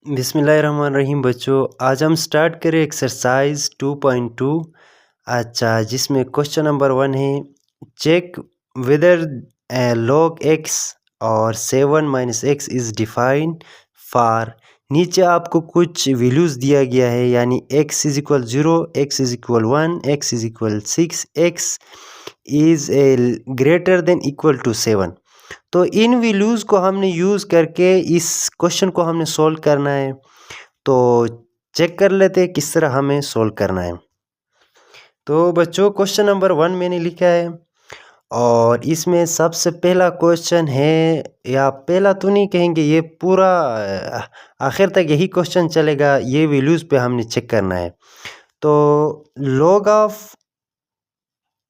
बिस्मिल्लाहिर्रहमानिर्रहीम बच्चों, आज हम स्टार्ट करें एक्सरसाइज 2.2। अच्छा, जिसमें क्वेश्चन नंबर 1 है, चेक वेदर log x और 7 minus x is define for. नीचे आपको कुछ वैल्यूज़ दिया गया है, यानी x is equal 0, x is equal 1, x is equal 6, x is greater than equal to 7। तो इन वैल्यूज़ को हमने यूज़ करके इस क्वेश्चन को हमने सॉल्व करना है। तो चेक कर लेते हैं किस तरह हमें सॉल्व करना है। तो बच्चों, क्वेश्चन नंबर 1 मैंने लिखा है और इसमें सबसे पहला क्वेश्चन है, या पहला तो नहीं कहेंगे, ये पूरा आखिर तक यही क्वेश्चन चलेगा। ये वैल्यूज़ पे हमने चेक करना है। तो log ऑफ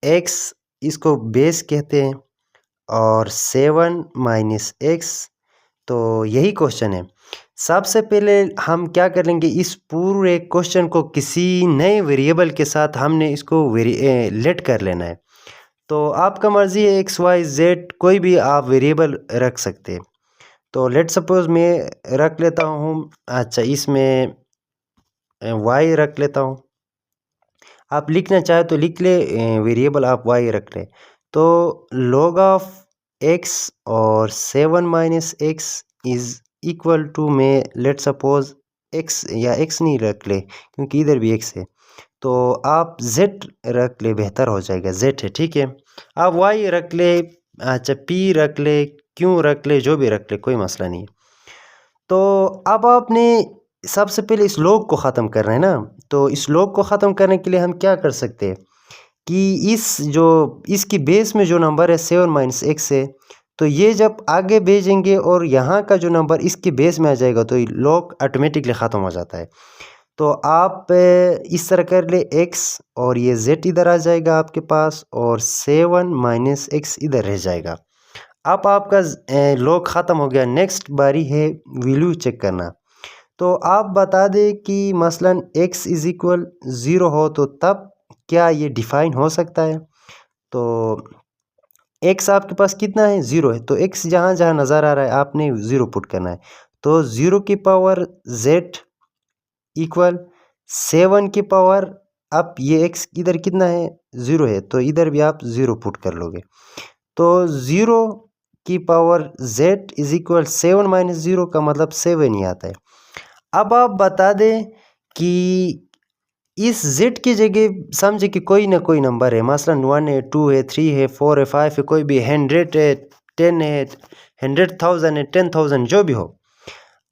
x, इसको बेस कहते हैं, और 7 माइनस एक्स, तो यही क्वेश्चन है। सबसे पहले हम क्या करेंगे, इस पूरे क्वेश्चन को किसी नए वेरिएबल के साथ हमने इसको लेट कर लेना है। तो आपका मर्ज़ी है, एक्स वाई जेड कोई भी आप वेरिएबल रख सकते हैं। तो लेट सपोज मैं रख लेता हूँ, अच्छा इसमें वाई रख लेता हूँ। आप लिखना चाहे तो लिख ले, वेरिएबल आप वाई रख लें। तो log ऑफ x और 7 minus x is equal to, में लेट सपोज x, या x नहीं रख ले क्योंकि इधर भी x है, तो आप z रख ले, बेहतर हो जाएगा। z है, ठीक है। आप y रख ले, अच्छा p रख ले, q रख ले, जो भी रख ले, कोई मसला नहीं। तो अब आपने सबसे पहले इस log को ख़त्म करना है ना। तो इस log को ख़त्म करने के लिए हम क्या कर सकते हैं कि इसकी बेस में जो नंबर है 7 माइनस एक्स है, तो ये जब आगे भेजेंगे और यहाँ का जो नंबर इसके बेस में आ जाएगा, तो log ऑटोमेटिकली ख़त्म हो जाता है। तो आप इस तरह कर ले, x और ये z इधर आ जाएगा आपके पास, और 7 माइनस एक्स इधर रह जाएगा। अब आपका log ख़त्म हो गया। नेक्स्ट बारी है वैल्यू चेक करना। तो आप बता दें कि मसलन x इज़ इक्वल 0 हो, तो तब क्या ये डिफ़ाइन हो सकता है। तो x आपके पास कितना है, 0 है, तो x जहाँ जहाँ नज़र आ रहा है आपने 0 पुट करना है। तो 0 की पावर z इक्वल 7 की पावर, अब ये x इधर कितना है, 0 है, तो इधर भी आप 0 पुट कर लोगे। तो 0 की power z is equal 7 minus 0 का मतलब 7 ही आता है। अब आप बता दें कि इस z की जगह समझे कि कोई ना कोई नंबर है, मसलन 1 है, 2 है, 3 है, 4 है, 5 है, कोई भी 100 है, 10 है, 100,000 है, 10,000, जो भी हो।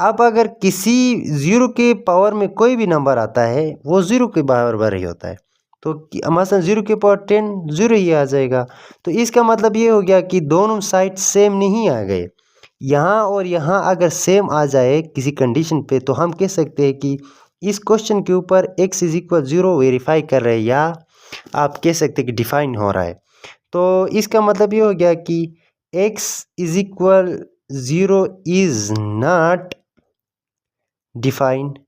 अब अगर किसी 0 के पावर में कोई भी नंबर आता है, वो 0 के बराबर ही होता है। तो मसलन 0 के पावर 10, 0 ही आ जाएगा। तो इसका मतलब ये हो गया कि दोनों साइड सेम नहीं आ गए। यहाँ और यहाँ अगर सेम आ जाए किसी कंडीशन पे, तो हम कह सकते हैं कि इस क्वेश्चन के ऊपर x इज़ इक्वल 0 वेरीफाई कर रहे हैं, या आप कह सकते हैं कि डिफाइन हो रहा है। तो इसका मतलब ये हो गया कि x is equal 0 is not defined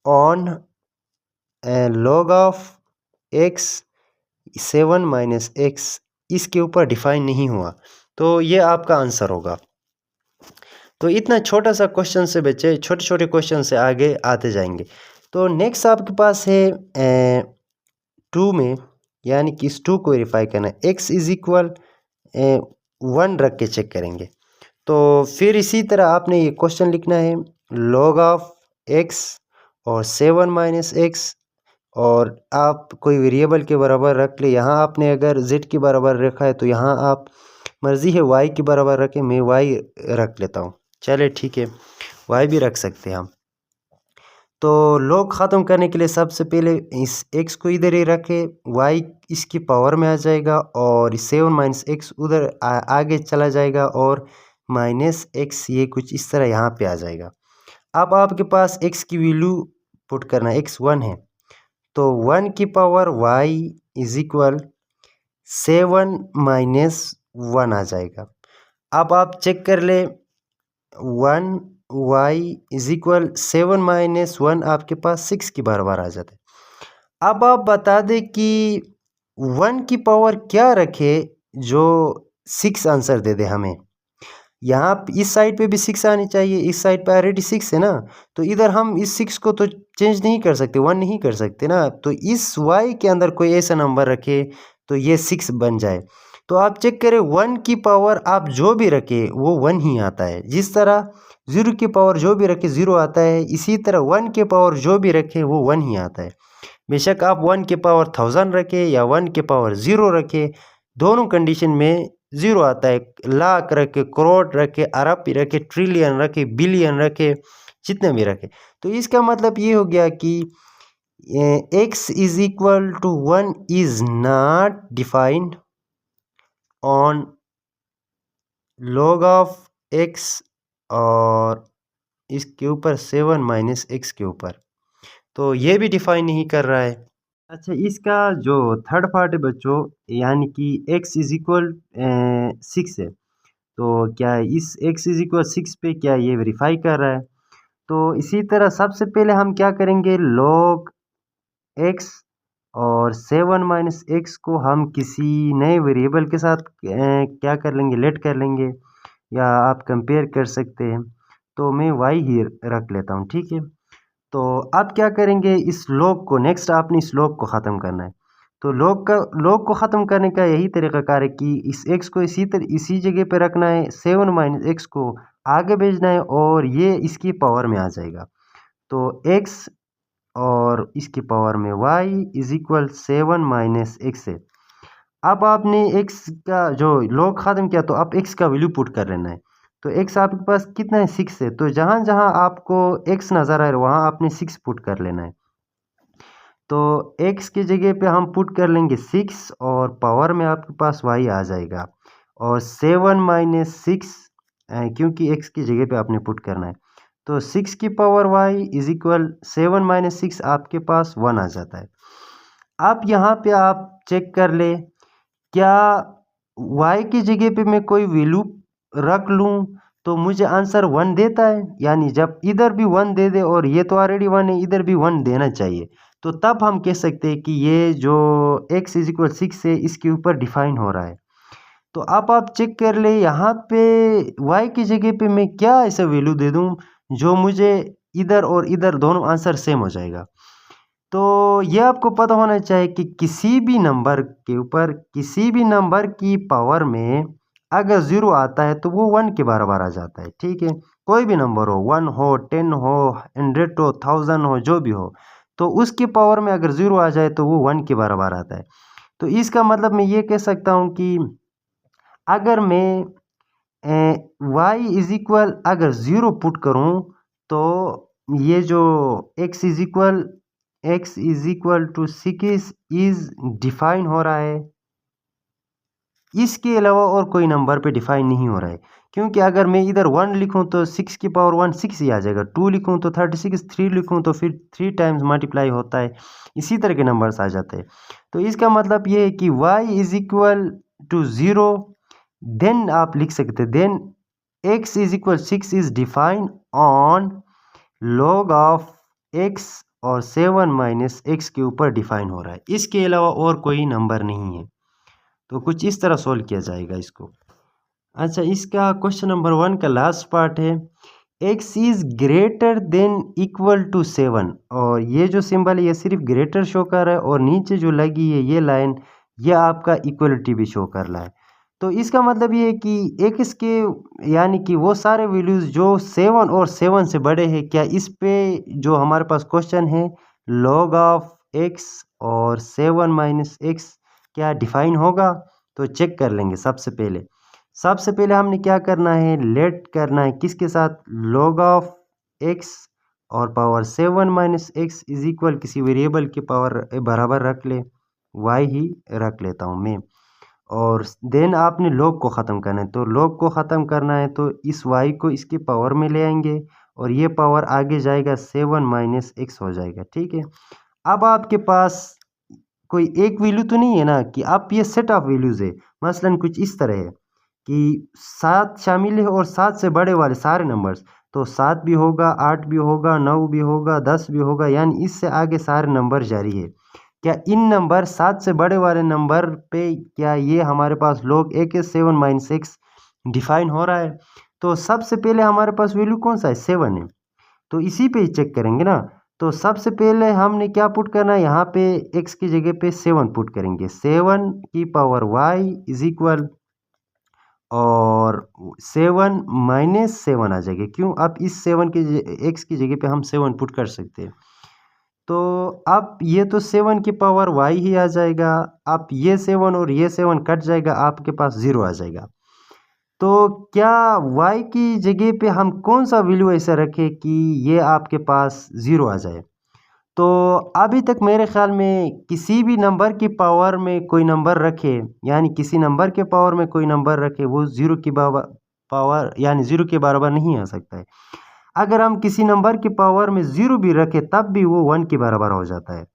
on log of x 7 minus x, इसके ऊपर डिफाइन नहीं हुआ। तो ये आपका आंसर होगा। तो इतना छोटा सा क्वेश्चन से बच्चे छोटे छोटे क्वेश्चन से आगे आते जाएंगे। तो नेक्स्ट आपके पास है 2 में, यानी कि इस 2 को वेरीफाई करना है। x इज़ इक्वल 1 रख के चेक करेंगे। तो फिर इसी तरह आपने ये क्वेश्चन लिखना है, log ऑफ x और 7 माइनस एक्स, और आप कोई वेरिएबल के बराबर रख ले। यहाँ आपने अगर z के बराबर रखा है, तो यहाँ आप मर्ज़ी है y के बराबर रखें, मैं y रख लेता हूँ। चले ठीक है, y भी रख सकते हैं हम। तो log ख़त्म करने के लिए सबसे पहले इस x को इधर ही रखें, y इसकी पावर में आ जाएगा, और 7 माइनस एक्स उधर आगे चला जाएगा, और माइनस एक्स ये कुछ इस तरह यहाँ पे आ जाएगा। अब आपके पास x की वैल्यू पुट करना, x 1 है, तो 1 की power y is equal 7 minus 1 आ जाएगा। अब आप चेक कर ले, 1 y इज़ इक्वल 7 माइनस 1 आपके पास 6 की बराबर आ जाता है। अब आप बता दें कि 1 की पावर क्या रखे जो 6 आंसर दे दे हमें। यहाँ इस साइड पे भी 6 आनी चाहिए, इस साइड पे ऑलरेडी 6 है ना, तो इधर हम इस 6 को तो चेंज नहीं कर सकते, 1 नहीं कर सकते ना, तो इस y के अंदर कोई ऐसा नंबर रखे तो ये 6 बन जाए। तो आप चेक करें 1 की पावर आप जो भी रखे वो 1 ही आता है। जिस तरह 0 की पावर जो भी रखे 0 आता है, इसी तरह 1 के पावर जो भी रखे वो 1 ही आता है। बेशक आप 1 के पावर 1000 रखे या 1 के पावर 0 रखे, दोनों कंडीशन में 0 आता है। लाख रखे, करोड़ रखे, अरब रखे, ट्रिलियन रखे, बिलियन रखे, जितने भी रखे। तो इसका मतलब ये हो गया कि x is equal to 1 is not defined on log of x और इसके ऊपर 7 माइनस एक्स के ऊपर, तो ये भी डिफाइन नहीं कर रहा है। अच्छा, इसका जो थर्ड पार्ट है बच्चों, यानी कि x इज इक्वल 6 है, तो क्या इस x इज इक्वल 6 पे क्या ये वेरीफाई कर रहा है? तो इसी तरह सबसे पहले हम क्या करेंगे, log x और 7 माइनस एक्स को हम किसी नए वेरिएबल के साथ क्या कर लेंगे, लेट कर लेंगे, या आप कंपेयर कर सकते हैं। तो मैं y ही रख लेता हूँ, ठीक है। तो आप क्या करेंगे, इस लॉग को नेक्स्ट आपने इस लॉग को ख़त्म करना है। तो लॉग को ख़त्म करने का यही तरीक़ाकार है कि इस x को इसी जगह पे रखना है, 7 माइनस एक्स को आगे भेजना है और ये इसकी पावर में आ जाएगा। तो x और इसकी पावर में y is equal 7 minus x है। अब आपने x का जो लॉग ख़त्म किया तो अब x का वैल्यू पुट कर लेना है। तो x आपके पास कितना है, 6 है, तो जहाँ जहाँ आपको x नज़र आए वहाँ आपने 6 पुट कर लेना है। तो x की जगह पे हम पुट कर लेंगे 6 और पावर में आपके पास y आ जाएगा, और 7 माइनस 6 क्योंकि x की जगह पे आपने पुट करना है, तो 6 की power y is equal 7 minus 6 आपके पास 1 आ जाता है। अब यहाँ पे आप चेक कर ले, क्या y की जगह पे मैं कोई वैल्यू रख लूँ तो मुझे आंसर 1 देता है, यानी जब इधर भी 1 दे दे और ये तो ऑलरेडी 1 है, इधर भी 1 देना चाहिए, तो तब हम कह सकते हैं कि ये जो x इज इक्वल 6 है इसके ऊपर डिफाइन हो रहा है। तो अब आप चेक कर ले यहाँ पे y की जगह पे मैं क्या ऐसा वैल्यू दे दूँ जो मुझे इधर और इधर दोनों आंसर सेम हो जाएगा। तो ये आपको पता होना चाहिए कि किसी भी नंबर के ऊपर किसी भी नंबर की पावर में अगर 0 आता है तो वो 1 के बराबर आ जाता है, ठीक है। कोई भी नंबर हो, 1 हो, 10 हो, 100 हो, 1000 हो, जो भी हो, तो उसकी पावर में अगर 0 आ जाए तो वो 1 के बराबर आता है। तो इसका मतलब मैं ये कह सकता हूँ कि अगर मैं y इज इक्वल अगर 0 पुट करूँ तो ये जो x is equal to 6 is define हो रहा है। इसके अलावा और कोई नंबर पे डिफाइन नहीं हो रहा है, क्योंकि अगर मैं इधर 1 लिखूं तो 6 की पावर 1 6 ही आ जाएगा, 2 लिखूं तो 36, 3 लिखूं तो फिर 3 टाइम्स मल्टीप्लाई होता है, इसी तरह के नंबर्स आ जाते हैं। तो इसका मतलब ये है कि y is equal to 0, then आप लिख सकते हैं then x is equal 6 is define on log of x और 7 माइनस एक्स के ऊपर डिफाइन हो रहा है, इसके अलावा और कोई नंबर नहीं है। तो कुछ इस तरह सोल्व किया जाएगा इसको। अच्छा, इसका क्वेश्चन नंबर 1 का लास्ट पार्ट है, x is greater than equal to 7, और ये जो सिंबल है ये सिर्फ ग्रेटर शो कर रहा है, और नीचे जो लगी है ये लाइन ये आपका इक्वलिटी भी शो कर रहा है। तो इसका मतलब ये है कि x के यानी कि वो सारे वैल्यूज़ जो 7 और 7 से बड़े हैं, क्या इस पे जो हमारे पास क्वेश्चन है log ऑफ x और 7 माइनस एक्स क्या डिफाइन होगा? तो चेक कर लेंगे। सबसे पहले हमने क्या करना है, लेट करना है किसके साथ, log ऑफ x और power 7 minus x is equal किसी वेरिएबल की पावर बराबर रख ले, y ही रख लेता हूँ मैं, और देन आपने log को ख़त्म करना है। तो log को ख़त्म करना है तो इस y को इसकी पावर में ले आएंगे और ये पावर आगे जाएगा 7 माइनस एक्स हो जाएगा, ठीक है। अब आपके पास कोई एक वैल्यू तो नहीं है ना कि आप ये सेट ऑफ वैल्यूज़ है, मसलन कुछ इस तरह है कि 7 शामिल है और 7 से बड़े वाले सारे नंबर्स, तो 7 भी होगा, 8 भी होगा, 9 भी होगा, 10 भी होगा, यानी इससे आगे सारे नंबर जारी है। क्या इन नंबर 7 से बड़े वाले नंबर पे क्या ये हमारे पास log a के 7 माइनस एक्स डिफाइन हो रहा है? तो सबसे पहले हमारे पास वैल्यू कौन सा है, 7 है, तो इसी पे ही चेक करेंगे ना। तो सबसे पहले हमने क्या पुट करना है, यहाँ पे x की जगह पे 7 पुट करेंगे, 7 की पावर y इज इक्वल, और 7 माइनस 7 आ जाएगा, क्यों, अब इस 7 की x की जगह पे हम 7 पुट कर सकते हैं। तो अब ये तो 7 की पावर y ही आ जाएगा, अब ये 7 और ये 7 कट जाएगा, आपके पास 0 आ जाएगा। तो क्या y की जगह पे हम कौन सा वैल्यू ऐसा रखें कि ये आपके पास 0 आ जाए। तो अभी तक मेरे ख्याल में किसी भी नंबर की पावर में कोई नंबर रखे, यानी किसी नंबर के पावर में कोई नंबर रखे, वो 0 की पावर यानी 0 के बराबर नहीं आ सकता है। अगर हम किसी नंबर की पावर में 0 भी रखें तब भी वो 1 के बराबर हो जाता है।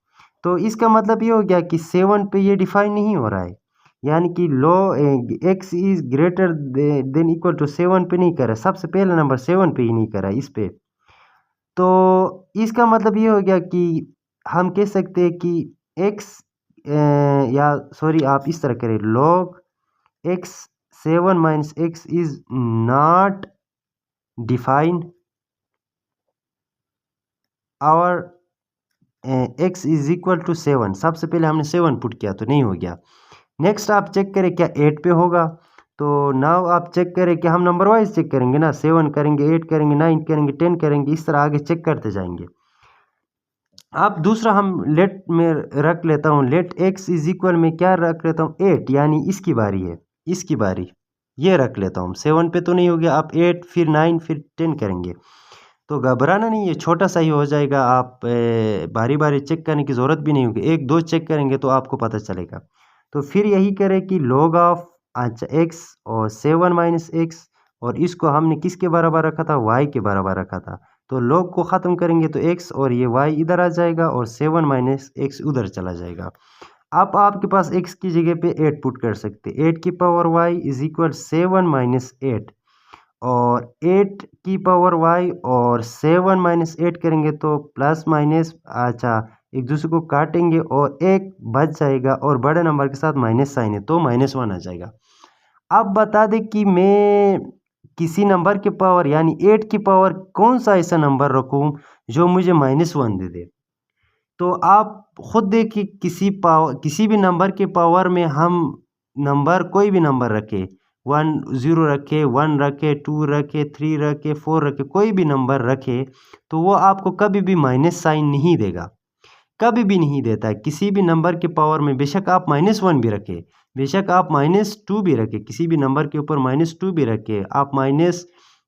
तो इसका मतलब ये हो गया कि 7 पे ये डिफाइन नहीं हो रहा है, यानी कि x is greater than equal to 7 पे नहीं कर रहा, सबसे पहला नंबर 7 पे ही नहीं कर रहा है इस पे। तो इसका मतलब ये हो गया कि हम कह सकते हैं कि x या सॉरी आप इस तरह करें, log x 7 minus x is not define और x इज इक्वल टू 7, सबसे पहले हमने 7 पुट किया तो नहीं हो गया। नेक्स्ट आप चेक करें क्या 8 पे होगा, तो नाउ आप चेक करें कि हम नंबर वाइज चेक करेंगे ना, 7 करेंगे, 8 करेंगे, 9 करेंगे, 10 करेंगे, इस तरह आगे चेक करते जाएंगे। अब दूसरा हम लेट में रख लेता हूँ, लेट x इज इक्वल में क्या रख लेता हूँ 8, यानी इसकी बारी है, इसकी बारी ये रख लेता हूँ। 7 पे तो नहीं हो गया, अब 8 फिर 9 फिर 10 करेंगे, तो घबराना नहीं है, छोटा सा ही हो जाएगा, आप बारी बारी चेक करने की ज़रूरत भी नहीं होगी, एक दो चेक करेंगे तो आपको पता चलेगा। तो फिर यही करें कि log ऑफ अच्छा x और 7 माइनस एक्स, और इसको हमने किसके बराबर रखा था, y के बराबर रखा था, तो log को ख़त्म करेंगे तो x और ये y इधर आ जाएगा और 7 माइनस एक्स उधर चला जाएगा। अब आपके पास x की जगह पे 8 पुट कर सकते, 8 की power y is equal 7 minus 8, और 8 की पावर y और 7 माइनस 8 करेंगे तो प्लस माइनस अच्छा एक दूसरे को काटेंगे और एक बच जाएगा, और बड़े नंबर के साथ माइनस साइन है तो -1 आ जाएगा। अब बता दें कि मैं किसी नंबर के पावर यानी 8 की पावर कौन सा ऐसा नंबर रखूं जो मुझे -1 दे दे। तो आप खुद देखिए, किसी भी नंबर के पावर में हम नंबर कोई भी नंबर रखे, 1 0 रखे, 1 रखे, 2 रखे, 3 रखे, 4 रखे, कोई भी नंबर रखे तो वो आपको कभी भी माइनस साइन नहीं देगा, कभी भी नहीं देता है। किसी भी नंबर के पावर में बेशक आप -1 भी रखें, बेशक आप -2 भी रखें, किसी भी नंबर के ऊपर -2 भी रखें, आप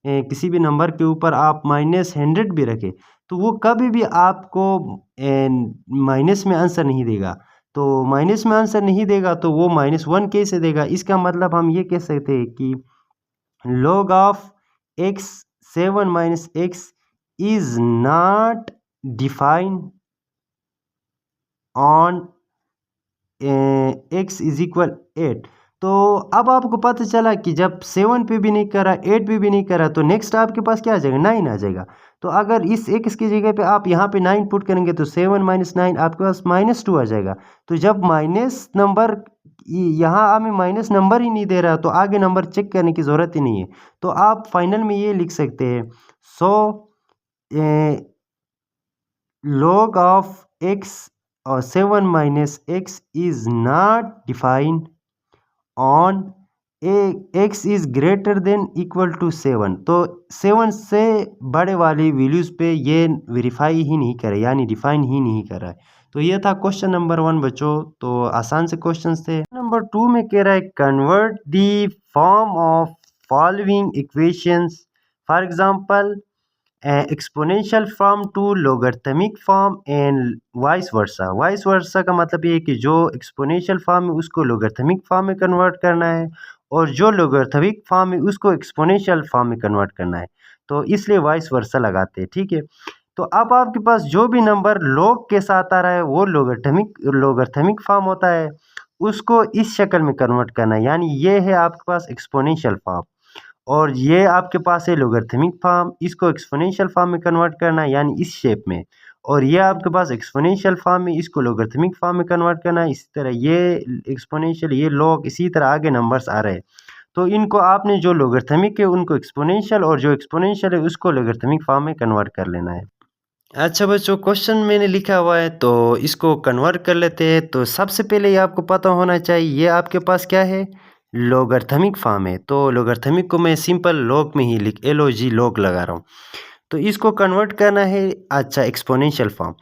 किसी भी नंबर के ऊपर आप -100 भी रखें, तो वो कभी भी आपको माइनस में आंसर नहीं देगा। तो माइनस में आंसर नहीं देगा तो वो -1 कैसे देगा। इसका मतलब हम ये कह सकते हैं कि log of x 7 minus x is not defined on x is equal 8। तो अब आपको पता चला कि जब 7 पे भी नहीं करा, 8 पे भी नहीं करा, तो नेक्स्ट आपके पास क्या आ जाएगा, 9 आ जाएगा। तो अगर इस x की जगह पे आप यहाँ पे 9 पुट करेंगे तो 7 माइनस 9 आपके पास -2 आ जाएगा। तो जब माइनस नंबर यहाँ हमें माइनस नंबर ही नहीं दे रहा तो आगे नंबर चेक करने की ज़रूरत ही नहीं है। तो आप फाइनल में ये लिख सकते हैं, सो log ऑफ x और 7 minus x is not defined on x is greater than equal to 7। तो 7 से बड़े वाली वैल्यूज़ पे ये वेरीफाई ही नहीं करे, यानी डिफाइन ही नहीं कर रहा है। तो ये था क्वेश्चन नंबर 1 बच्चों, तो आसान से क्वेश्चंस थे। नंबर 2 में कह रहा है convert the form of following equations, for example exponential form to logarithmic form and vice versa. Vice versa का मतलब ये है कि जो एक्सपोनेंशियल फॉर्म है उसको लोगरिथमिक फॉर्म में कन्वर्ट करना है, और जो लोगरिथमिक फॉर्म है उसको एक्सपोनेंशियल फॉर्म में कन्वर्ट करना है, तो इसलिए वाइस वर्सा लगाते हैं, ठीक है। तो अब आपके पास जो भी नंबर लॉग के साथ आ रहा है वो लोगरिथमिक फॉर्म होता है, उसको इस शक्ल में कन्वर्ट करना है, यानी ये है आपके पास एक्सपोनेंशियल फॉर्म, और ये आपके पास है लोगरिथमिक फॉर्म, इसको एक्सपोनेंशियल फॉर्म में कन्वर्ट करना है, यानी इस शेप में, और ये आपके पास एक्सपोनेंशियल फॉर्म है, इसको लोगरिथमिक फॉर्म में कन्वर्ट करना है। इसी तरह ये एक्सपोनेंशियल, ये लॉग, इसी तरह आगे नंबर्स आ रहे हैं। तो इनको आपने जो लोगरिथमिक है उनको एक्सपोनेंशियल और जो एक्सपोनेंशियल है उसको लोगरिथमिक फॉर्म में कन्वर्ट कर लेना है। अच्छा बच्चों, क्वेश्चन मैंने लिखा हुआ है तो इसको कन्वर्ट कर लेते हैं। तो सबसे पहले ये आपको पता होना चाहिए, ये आपके पास क्या है, लोगरिथमिक फॉर्म है। तो लोगरिथमिक को मैं सिंपल लॉग में ही लिख LOG लॉग लगा रहा हूँ। तो इसको कन्वर्ट करना है अच्छा एक्सपोनेंशियल फॉर्म।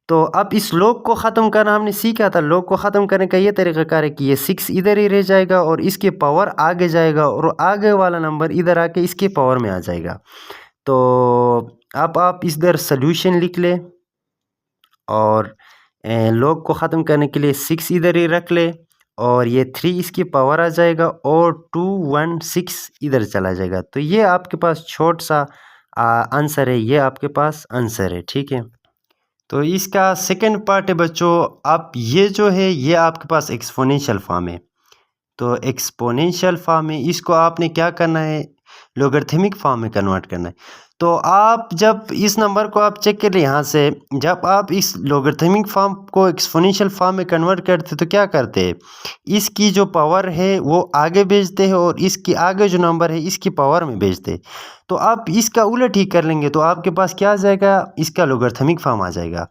तो अब इस लॉग को ख़त्म करना हमने सीखा था। लॉग को ख़त्म करने का ये तरीक़ाकार है कि ये 6 इधर ही रह जाएगा और इसके पावर आगे जाएगा और आगे वाला नंबर इधर आके इसके पावर में आ जाएगा। तो अब आप इधर सॉल्यूशन लिख लें और लॉग को ख़त्म करने के लिए 6 इधर ही रख ले और ये 3 इसकी पावर आ जाएगा और 2 1 6 इधर चला जाएगा। तो ये आपके पास छोटा सा आंसर है, ये आपके पास आंसर है, ठीक है। तो इसका सेकंड पार्ट है बच्चों, आप ये जो है ये आपके पास एक्सपोनेंशियल फॉर्म है। तो एक्सपोनेंशियल फॉर्म है, इसको आपने क्या करना है, लोगरिथमिक फॉर्म में कन्वर्ट करना है। तो आप जब इस नंबर को आप चेक करें यहाँ से, जब आप इस लोगरिथमिक फॉर्म को एक्सपोनेंशियल फॉर्म में कन्वर्ट करते तो क्या करते हैं, इसकी जो पावर है वो आगे भेजते हैं और इसकी आगे जो नंबर है इसकी पावर में भेजते हैं। तो आप इसका उलट ही कर लेंगे तो आपके पास क्या आ जाएगा, इसका लोगरिथमिक फॉर्म आ जाएगा।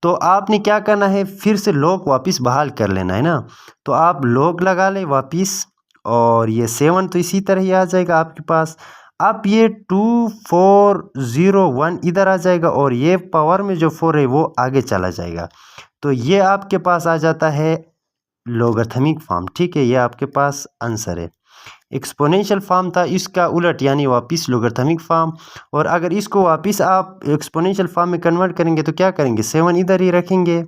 तो आपने क्या करना है, फिर से लॉग वापस बहाल कर लेना है ना। तो आप लॉग लगा ले वापस और ये 7 तो इसी तरह ही आ जाएगा आपके पास। अब ये 2 4 0 1 इधर आ जाएगा और ये पावर में जो 4 है वो आगे चला जाएगा। तो ये आपके पास आ जाता है लोगरिथमिक फॉर्म, ठीक है। ये आपके पास आंसर है। एक्सपोनेंशियल फॉर्म था, इसका उलट यानी वापस लोगरिथमिक फॉर्म। और अगर इसको वापस आप एक्सपोनेंशियल फॉर्म में कन्वर्ट करेंगे तो क्या करेंगे, 7 इधर ही रखेंगे,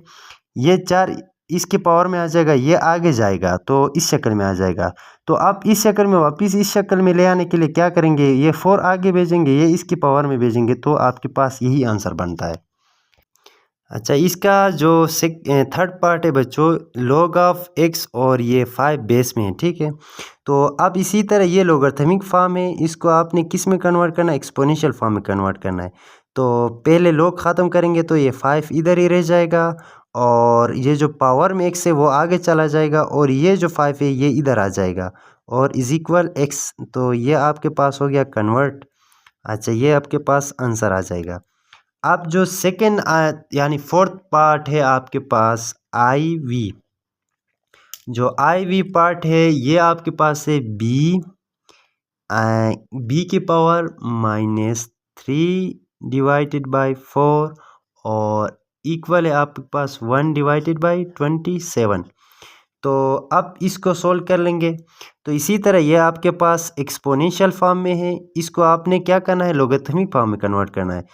ये 4 इसके पावर में आ जाएगा, ये आगे जाएगा तो इस शक्ल में आ जाएगा। तो आप इस शक्ल में वापस इस शक्ल में ले आने के लिए क्या करेंगे, ये 4 आगे भेजेंगे, ये इसकी पावर में भेजेंगे, तो आपके पास यही आंसर बनता है। अच्छा, इसका जो थर्ड पार्ट है बच्चों, log ऑफ x और ये 5 बेस में है, ठीक है। तो अब इसी तरह ये लोगरिथमिक फॉर्म है, इसको आपने किस में कन्वर्ट करना है, एक्सपोनेंशियल फॉर्म में कन्वर्ट करना है। तो पहले log ख़त्म करेंगे तो ये 5 इधर ही रह जाएगा और ये जो पावर में x है वो आगे चला जाएगा और ये जो 5 है ये इधर आ जाएगा और इज इक्वल x। तो ये आपके पास हो गया कन्वर्ट। अच्छा, ये आपके पास आंसर आ जाएगा। अब जो सेकंड यानी फोर्थ पार्ट है आपके पास IV, जो IV पार्ट है ये आपके पास है b की पावर -3 डिवाइडेड बाय 4 और इक्वल है आपके पास 1 डिवाइडेड बाय 27। तो अब इसको सोल्व कर लेंगे। तो इसी तरह ये आपके पास एक्सपोनेंशियल फॉर्म में है, इसको आपने क्या करना है, लोगरिथमिक फॉर्म में कन्वर्ट करना है।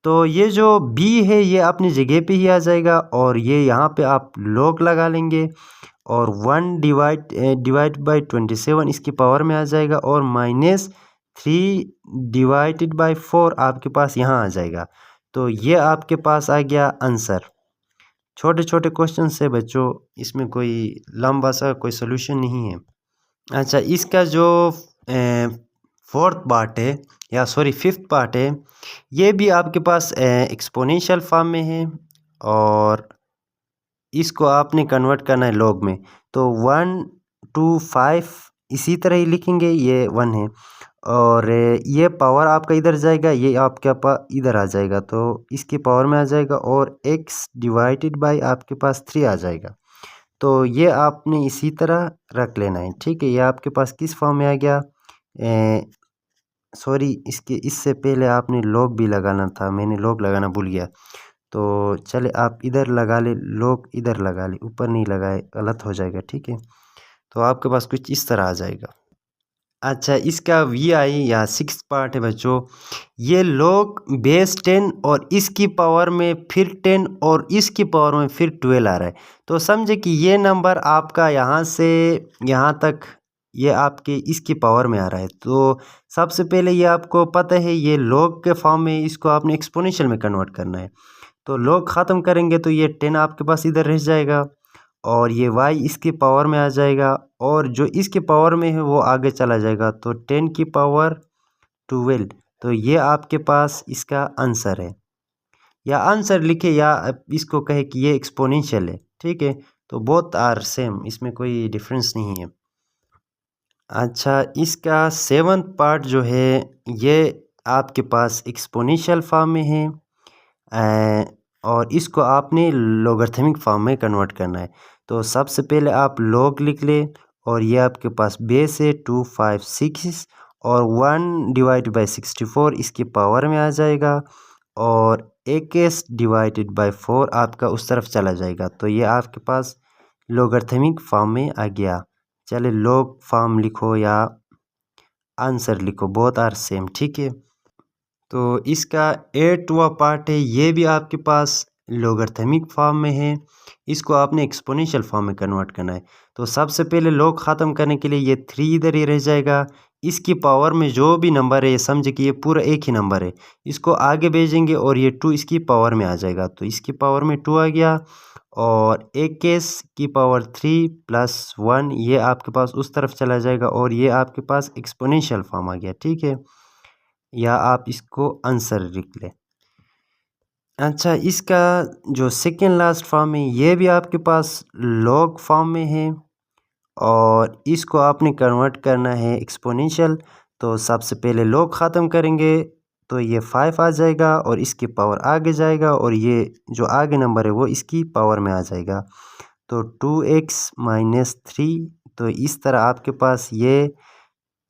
तो ये जो b है ये अपनी जगह पे ही आ जाएगा और ये यहाँ पे आप log लगा लेंगे और 1 डिवाइड बाय 27 इसकी पावर में आ जाएगा और -3 डिवाइडेड बाय 4 आपके पास यहाँ आ जाएगा। तो ये आपके पास आ गया आंसर। छोटे छोटे क्वेश्चन से बच्चों, इसमें कोई लंबा सा कोई सोल्यूशन नहीं है। अच्छा, इसका जो फोर्थ पार्ट है या सॉरी फिफ्थ पार्ट है, ये भी आपके पास एक्सपोनेंशियल फॉर्म में है और इसको आपने कन्वर्ट करना है लॉग में। तो 1 2 5 इसी तरह ही लिखेंगे, ये 1 है और ये पावर आपका इधर जाएगा, ये आपके पास इधर आ जाएगा तो इसकी पावर में आ जाएगा और x डिवाइडेड बाय आपके पास 3 आ जाएगा। तो ये आपने इसी तरह रख लेना है, ठीक है। ये आपके पास किस फॉर्म में आ गया, सॉरी इससे पहले आपने लॉग भी लगाना था, मैंने लॉग लगाना भूल गया। तो चले आप इधर लगा ले, लॉग इधर लगा ले, ऊपर नहीं लगाए, गलत हो जाएगा, ठीक है। तो आपके पास कुछ इस तरह आ जाएगा। अच्छा, इसका VI या 6 पार्ट है बच्चों, ये log बेस 10 और इसकी पावर में फिर 10 और इसकी पावर में फिर 12 आ रहा है। तो समझे कि ये नंबर आपका यहाँ से यहाँ तक ये आपके इसकी पावर में आ रहा है। तो सबसे पहले ये आपको पता है ये log के फॉर्म में, इसको आपने एक्सपोनेंशियल में कन्वर्ट करना है। तो log ख़त्म करेंगे तो ये 10 आपके पास इधर रह जाएगा और ये y इसकी पावर में आ जाएगा और जो इसके पावर में है वो आगे चला जाएगा तो 10 की पावर 12। तो ये आपके पास इसका आंसर है, या आंसर लिखे या इसको कहे कि ये एक्सपोनेंशियल है, ठीक है। तो बोथ आर सेम, इसमें कोई डिफरेंस नहीं है। अच्छा, इसका सेवन्थ पार्ट जो है ये आपके पास एक्सपोनेंशियल फॉर्म में है और इसको आपने लॉगरिथमिक फॉर्म में कन्वर्ट करना है। तो सबसे पहले आप लॉग लिख लें और ये आपके पास बेस है 256 और 1/64 इसकी पावर में आ जाएगा और एक्स डिवाइडेड बाय 4 आपका उस तरफ चला जाएगा। तो ये आपके पास लॉगरिथमिक फॉर्म में आ गया। चले लॉग फॉर्म लिखो या आंसर लिखो, बोथ आर सेम, ठीक है। तो इसका 8वां पार्ट है, ये भी आपके पास लॉगरिथमिक फॉर्म में है। इसको आपने एक्सपोनेंशियल फॉर्म में कन्वर्ट करना है। तो सबसे पहले लॉग ख़त्म करने के लिए ये 3 इधर ही रह जाएगा। इसकी पावर में जो भी नंबर है ये समझे कि ये पूरा एक ही नंबर है। इसको आगे भेजेंगे और ये 2 इसकी पावर में आ जाएगा। तो इसकी पावर में 2 आ गया और एक केस की पावर 3 प्लस 1 ये आपके पास उस तरफ चला जाएगा और ये आपके पास एक्सपोनेंशियल फॉर्म आ गया, ठीक है। या आप इसको आंसर लिख लें। अच्छा, इसका जो सेकेंड लास्ट फॉर्म है ये भी आपके पास लॉग फॉर्म में है और इसको आपने कन्वर्ट करना है एक्सपोनेंशियल। तो सबसे पहले लॉग ख़त्म करेंगे तो ये 5 आ जाएगा और इसकी पावर आगे जाएगा और ये जो आगे नंबर है वो इसकी पावर में आ जाएगा। तो 2x माइनस 3। तो इस तरह आपके पास ये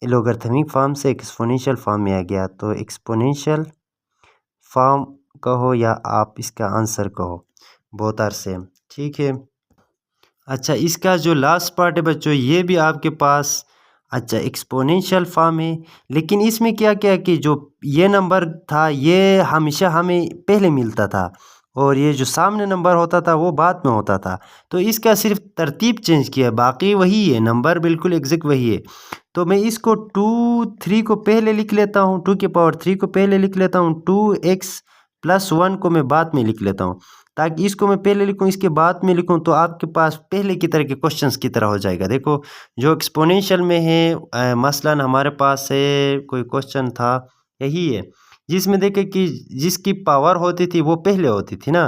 लॉगरिथमिक फॉर्म से एक्सपोनेंशियल फॉर्म में आ गया। तो एक्सपोनेंशियल फॉर्म कहो या आप इसका आंसर कहो, बोथ आर सेम, ठीक है। अच्छा, इसका जो लास्ट पार्ट है बच्चों ये भी आपके पास अच्छा एक्सपोनेंशियल फॉर्म है, लेकिन इसमें क्या क्या कि जो ये नंबर था ये हमेशा हमें पहले मिलता था और ये जो सामने नंबर होता था वो बाद में होता था। तो इसका सिर्फ तरतीब चेंज किया, बाकी वही है, नंबर बिल्कुल एग्जैक्ट वही है। तो मैं इसको 2 3 को पहले लिख लेता हूँ, 2 की पावर 3 को पहले लिख लेता हूँ, 2x प्लस 1 को मैं बाद में लिख लेता हूँ, ताकि इसको मैं पहले लिखूँ इसके बाद में लिखूँ तो आपके पास पहले की तरह के क्वेश्चंस की तरह हो जाएगा। देखो जो एक्सपोनेंशियल में है मसलन हमारे पास है कोई क्वेश्चन था यही है जिसमें देखे कि जिसकी पावर होती थी वो पहले होती थी ना,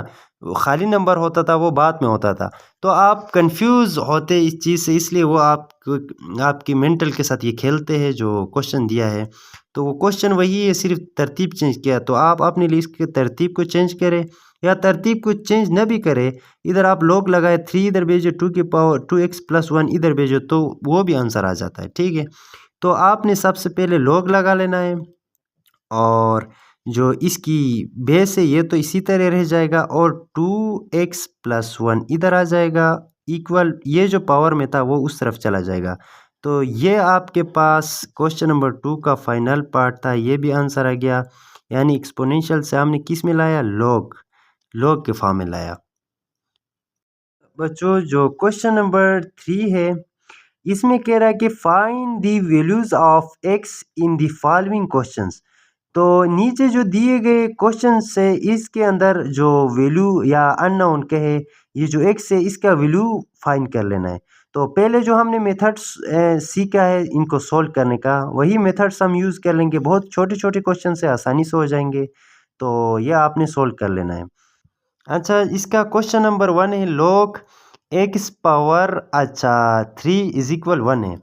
खाली नंबर होता था वो बाद में होता था। तो आप कंफ्यूज होते इस चीज़ से, इसलिए वो आपकी मेंटल के साथ ये खेलते हैं जो क्वेश्चन दिया है। तो वो क्वेश्चन वही है, सिर्फ तरतीब चेंज किया। तो आप अपने लिए इसके तरतीब को चेंज करें या तरतीब को चेंज न भी करे, इधर आप लॉग लगाए 3 इधर भेजो 2 की पावर 2x प्लस 1 इधर भेजो तो वो भी आंसर आ जाता है, ठीक है। तो आपने सबसे पहले लॉग लगा लेना है और जो इसकी बेस है ये तो इसी तरह रह जाएगा और 2x प्लस 1 इधर आ जाएगा इक्वल ये जो पावर में था वो उस तरफ चला जाएगा। तो ये आपके पास क्वेश्चन नंबर 2 का फाइनल पार्ट था, ये भी आंसर आ गया। यानी एक्सपोनेंशियल से हमने किस में लाया, लॉग के फॉर्म में लाया। बच्चों जो क्वेश्चन नंबर 3 है इसमें कह रहा है कि find the values of x in the following questions. तो नीचे जो दिए गए क्वेश्चन से इसके अंदर जो वैल्यू या अननोन कहे ये जो एक्स है इसका वैल्यू फाइंड कर लेना है। तो पहले जो हमने मेथड्स सीखा है इनको सॉल्व करने का वही मेथड्स हम यूज़ कर लेंगे, बहुत छोटे छोटे क्वेश्चन से आसानी से हो जाएंगे। तो ये आपने सॉल्व कर लेना है। अच्छा, इसका क्वेश्चन नंबर 1 है log x power 3 is equal 1 है।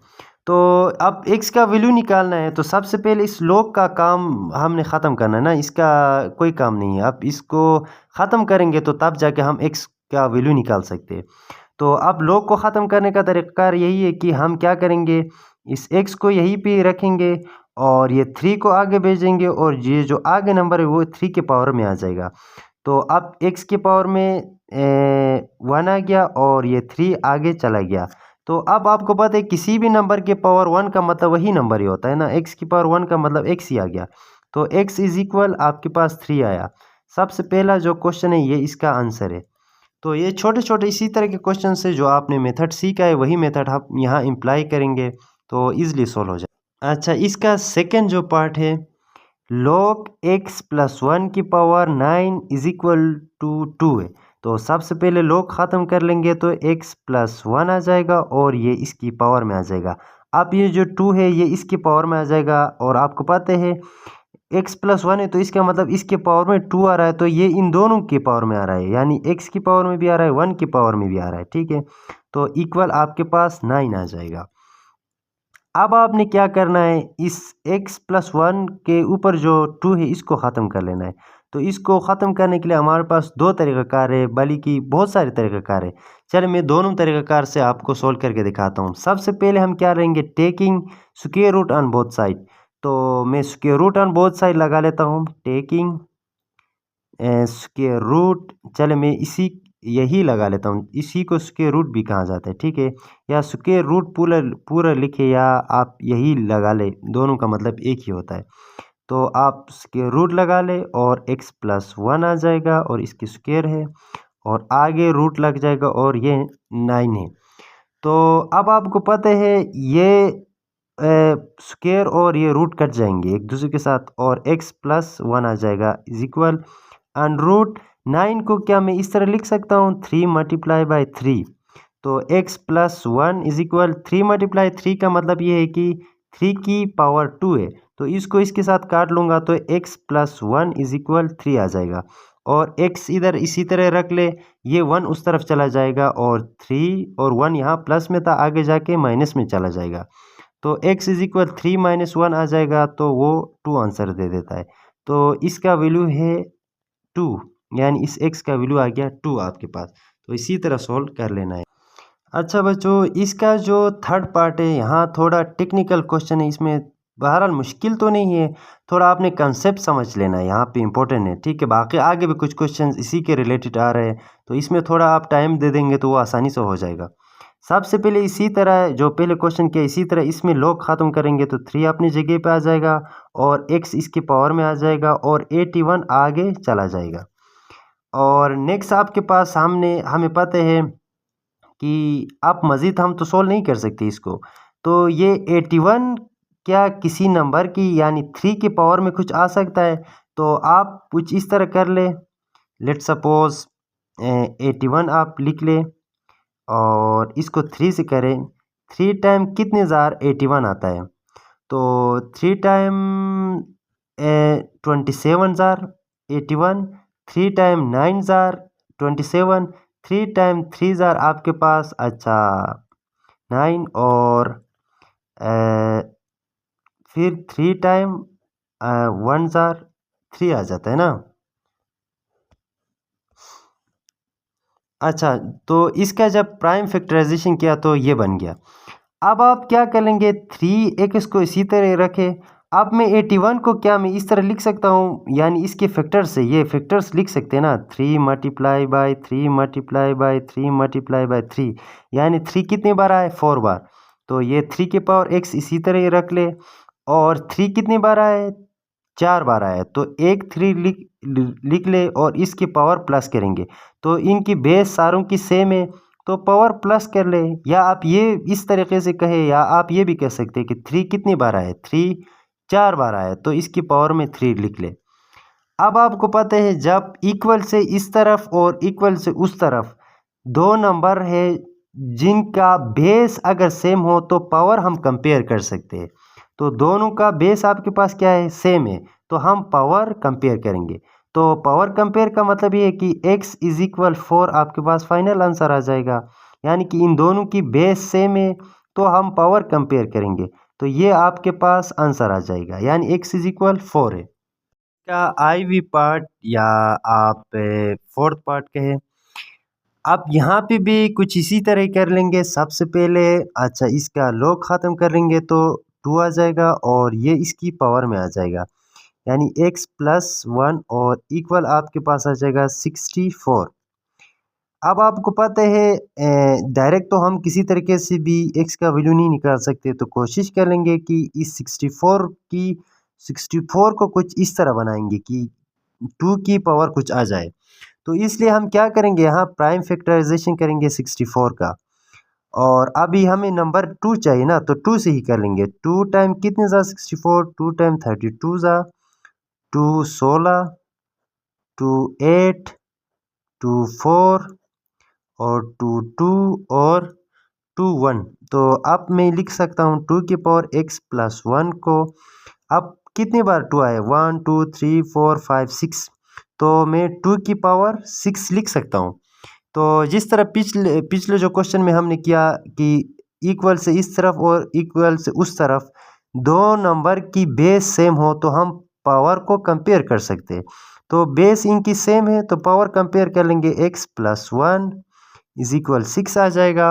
तो अब x का वैल्यू निकालना है तो सबसे पहले इस log का काम हमने ख़त्म करना है ना, इसका कोई काम नहीं है। अब इसको ख़त्म करेंगे तो तब जाके हम x का वैल्यू निकाल सकते हैं। तो अब log को ख़त्म करने का तरीका यही है कि हम क्या करेंगे, इस x को यहीं पे रखेंगे और ये 3 को आगे भेजेंगे और ये जो आगे नंबर है वो 3 के पावर में आ जाएगा। तो अब x की पावर में 1 आ गया और ये 3 आगे चला गया। तो अब आपको पता है किसी भी नंबर के पावर 1 का मतलब वही नंबर ही होता है ना, x की पावर 1 का मतलब x ही आ गया। तो x इज इक्वल आपके पास 3 आया। सबसे पहला जो क्वेश्चन है ये इसका आंसर है। तो ये छोटे छोटे इसी तरह के क्वेश्चन से जो आपने मेथड सीखा है वही मेथड हम यहाँ इम्प्लाई करेंगे तो ईजिली सॉल्व हो जाए। अच्छा, इसका सेकेंड जो पार्ट है log x प्लस 1 की पावर 9 इज इक्वल टू 2 है। तो सबसे पहले log ख़त्म कर लेंगे तो x प्लस 1 आ जाएगा और ये इसकी पावर में आ जाएगा। अब ये जो 2 है ये इसकी पावर में आ जाएगा और आपको पता है x प्लस 1 है तो इसका मतलब इसके पावर में 2 आ रहा है, तो ये इन दोनों की पावर में आ रहा है, यानी x की पावर में भी आ रहा है 1 की पावर में भी आ रहा है, ठीक है। तो इक्वल आपके पास 9 आ जाएगा। अब आपने क्या करना है, इस x+1 के ऊपर जो 2 है इसको ख़त्म कर लेना है। तो इसको ख़त्म करने के लिए हमारे पास दो तरीक़ाकार है, बल्कि बहुत सारे तरीक़ाकार है। चलिए मैं दोनों तरीक़ाकार से आपको सोल्व करके दिखाता हूँ। सबसे पहले हम क्या लेंगे, taking square root on both side. तो मैं square root on both side लगा लेता हूँ, टेकिंग स्क्वायर रूट। चले मैं यही लगा लेता हूँ, इसी को स्क्वायर रूट भी कहा जाता है, ठीक है। या स्क्वायर रूट पूरा पूरा लिखे या आप यही लगा ले, दोनों का मतलब एक ही होता है। तो आप स्क्वायर रूट लगा ले और x+1 आ जाएगा और इसकी स्क्वायर है और आगे रूट लग जाएगा और ये 9 है। तो अब आपको पता है ये स्क्वायर और ये रूट कट जाएंगे एक दूसरे के साथ और x+1 आ जाएगा इज इक्वल अंडर रूट 9 को क्या मैं इस तरह लिख सकता हूँ, 3 मल्टीप्लाई बाई 3। तो x+1 इज इक्वल 3 मल्टीप्लाई 3 का मतलब ये है कि 3 की पावर 2 है। तो इसको इसके साथ काट लूँगा तो x+1 इज इक्वल 3 आ जाएगा और x इधर इसी तरह रख ले, ये 1 उस तरफ चला जाएगा और 3 और 1 यहाँ प्लस में था, आगे जाके माइनस में चला जाएगा। तो x इज इक्वल 3 - 1 आ जाएगा, तो वो 2 आंसर दे देता है। तो इसका वैल्यू है 2, यानी इस x का वैल्यू आ गया 2 आपके पास। तो इसी तरह सॉल्व कर लेना है। अच्छा बच्चों, इसका जो थर्ड पार्ट है यहाँ थोड़ा टेक्निकल क्वेश्चन है, इसमें बहरहाल मुश्किल तो नहीं है, थोड़ा आपने कंसेप्ट समझ लेना है, यहाँ पे इम्पोर्टेंट है, ठीक है। बाकी आगे भी कुछ क्वेश्चन इसी के रिलेटेड आ रहे हैं, तो इसमें थोड़ा आप टाइम दे देंगे तो वो आसानी से हो जाएगा। सबसे पहले इसी तरह जो पहले क्वेश्चन किया इसी तरह इसमें लॉग ख़त्म करेंगे तो 3 अपनी जगह पे आ जाएगा और x इसकी पावर में आ जाएगा और 81 आगे चला जाएगा। और नेक्स्ट आपके पास हमें पता है कि आप मज़ीद हम तो सोल्व नहीं कर सकते इसको। तो ये 81 क्या किसी नंबर की यानी 3 की पावर में कुछ आ सकता है? तो आप कुछ इस तरह कर ले, लेट सपोज 81 आप लिख ले और इसको 3 से करें, 3 टाइम कितने ज़ार 81 आता है? तो 3 टाइम 27 ज़ार 81, 3 टाइम 9 ज़ार 27, 3 टाइम 3 ज़ार आपके पास अच्छा 9 और फिर 3 टाइम 1 ज़ार 3 आ जाता है ना। अच्छा, तो इसका जब प्राइम फैक्टराइजेशन किया तो ये बन गया। अब आप क्या करेंगे, 3x को इसी तरह रखें। अब मैं 81 को क्या मैं इस तरह लिख सकता हूँ, यानी इसके फैक्टर्स से ये फैक्टर्स लिख सकते हैं ना, 3 multiply by 3 multiply by 3 multiply by 3, यानी 3 कितने बार आए, 4 बार। तो ये 3 के पावर x इसी तरह ही रख ले और 3 कितने बार आए, 4 बार आया, तो एक 3 लिख ले और इसकी पावर प्लस करेंगे। तो इनकी बेस सारों की सेम है तो पावर प्लस कर ले, या आप ये इस तरीके से कहे या आप ये भी कह सकते हैं कि 3 कितनी बार आए, 3 4 बार आए, तो इसकी पावर में 3 लिख ले। अब आपको पता है जब इक्वल से इस तरफ और इक्वल से उस तरफ दो नंबर है जिनका बेस अगर सेम हो तो पावर हम कंपेयर कर सकते हैं। तो दोनों का बेस आपके पास क्या है, सेम है, तो हम पावर कंपेयर करेंगे। तो पावर कंपेयर का मतलब ये है कि x इज इक्वल 4 आपके पास फाइनल आंसर आ जाएगा, यानी कि इन दोनों की बेस सेम है तो हम पावर कंपेयर करेंगे, तो ये आपके पास आंसर आ जाएगा, यानी x इज इक्वल 4 है। का IV पार्ट या आप फोर्थ पार्ट कहें, आप यहाँ पे भी कुछ इसी तरह कर लेंगे। सबसे पहले अच्छा इसका लॉग ख़त्म कर लेंगे तो 2 आ जाएगा और ये इसकी पावर में आ जाएगा, यानी x+1 और इक्वल आपके पास आ जाएगा 64। अब आपको पता है डायरेक्ट तो हम किसी तरीके से भी x का वैल्यू नहीं निकाल सकते, तो कोशिश करेंगे कि इस 64 को कुछ इस तरह बनाएंगे कि 2 की पावर कुछ आ जाए। तो इसलिए हम क्या करेंगे, यहाँ प्राइम फैक्टराइजेशन करेंगे 64 का, और अभी हमें नंबर 2 चाहिए ना, तो 2 से ही कर लेंगे। 2 टाइम कितने ज़ा 64, 2 टाइम 32 ज़ा 2 16, 2 8, 2 4 और 2 2 और 2 1। तो अब मैं लिख सकता हूँ 2 की पावर x+1 को, अब कितनी बार 2 आए, 1 2 3 4 5 6, तो मैं 2 की पावर 6 लिख सकता हूँ। तो जिस तरह पिछले पिछले जो क्वेश्चन में हमने किया कि इक्वल से इस तरफ और इक्वल से उस तरफ दो नंबर की बेस सेम हो तो हम पावर को कंपेयर कर सकते हैं। तो बेस इनकी सेम है तो पावर कंपेयर कर लेंगे, x + 1 इज इक्वल 6 आ जाएगा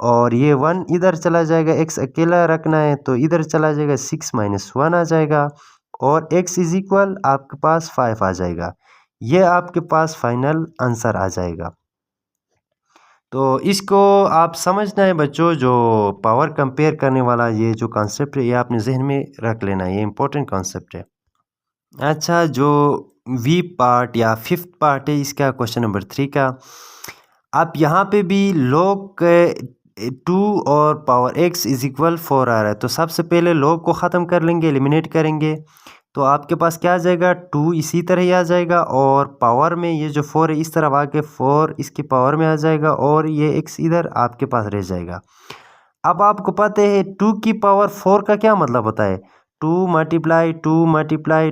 और ये 1 इधर चला जाएगा, x अकेला रखना है तो इधर चला जाएगा, 6 - 1 आ जाएगा और x इज इक्वल आपके पास 5 आ जाएगा। ये आपके पास फाइनल आंसर आ जाएगा। तो इसको आप समझना है बच्चों, जो पावर कंपेयर करने वाला ये जो कॉन्सेप्ट है ये आपने जहन में रख लेना है, ये इंपॉर्टेंट कॉन्सेप्ट है। अच्छा, जो वी पार्ट या फिफ्थ पार्ट है इसका क्वेश्चन नंबर 3 का, आप यहाँ पे भी log 2 और पावर x इज इक्वल 4 आ रहा है तो सबसे पहले log को ख़त्म कर लेंगे, एलिमिनेट करेंगे तो आपके पास क्या आ जाएगा, 2 इसी तरह ही आ जाएगा और पावर में ये जो 4 है इस तरफ आके 4 इसकी पावर में आ जाएगा और ये x इधर आपके पास रह जाएगा। अब आपको पता है 2 की पावर 4 का क्या मतलब होता है, 2 × 2 ×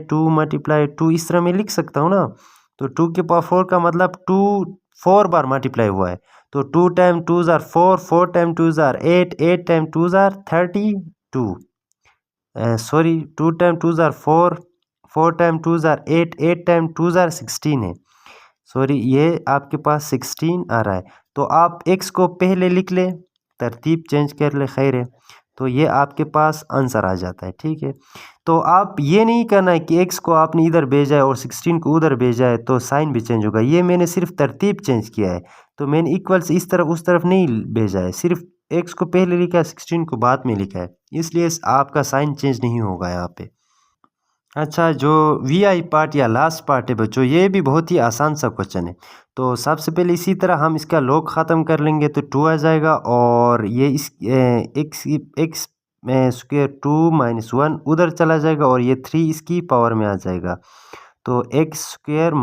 2 × 2 इस तरह मैं लिख सकता हूँ ना। तो 2 की पावर 4 का मतलब 2 4 बार मल्टीप्लाई हुआ है तो 2 × 2 = 4, 4 × 2 = 8, 8 × 2 = 32, सॉरी 2 × 2 = 4, 4 × 2 = 8, 8 × 2 = 16 है, सॉरी ये आपके पास 16 आ रहा है। तो आप x को पहले लिख ले, तरतीब चेंज कर ले, खैर है, तो ये आपके पास आंसर आ जाता है। ठीक है, तो आप ये नहीं करना है कि x को आपने इधर भेजा है और 16 को उधर भेजा है तो साइन भी चेंज होगा, ये मैंने सिर्फ तरतीब चेंज किया है। तो मैंने इक्वल से इस तरफ उस तरफ नहीं भेजा है, सिर्फ x को पहले लिखा है, 16 को बाद में लिखा है, इसलिए आपका साइन चेंज नहीं होगा यहाँ पे। अच्छा, जो VI पार्ट या लास्ट पार्ट है बच्चों, ये भी बहुत ही आसान सा क्वेश्चन है। तो सबसे पहले इसी तरह हम इसका log ख़त्म कर लेंगे तो 2 आ जाएगा और ये इस x स्क्वायर 2 - 1 उधर चला जाएगा और ये 3 इसकी पावर में आ जाएगा तो x स्क्वायर -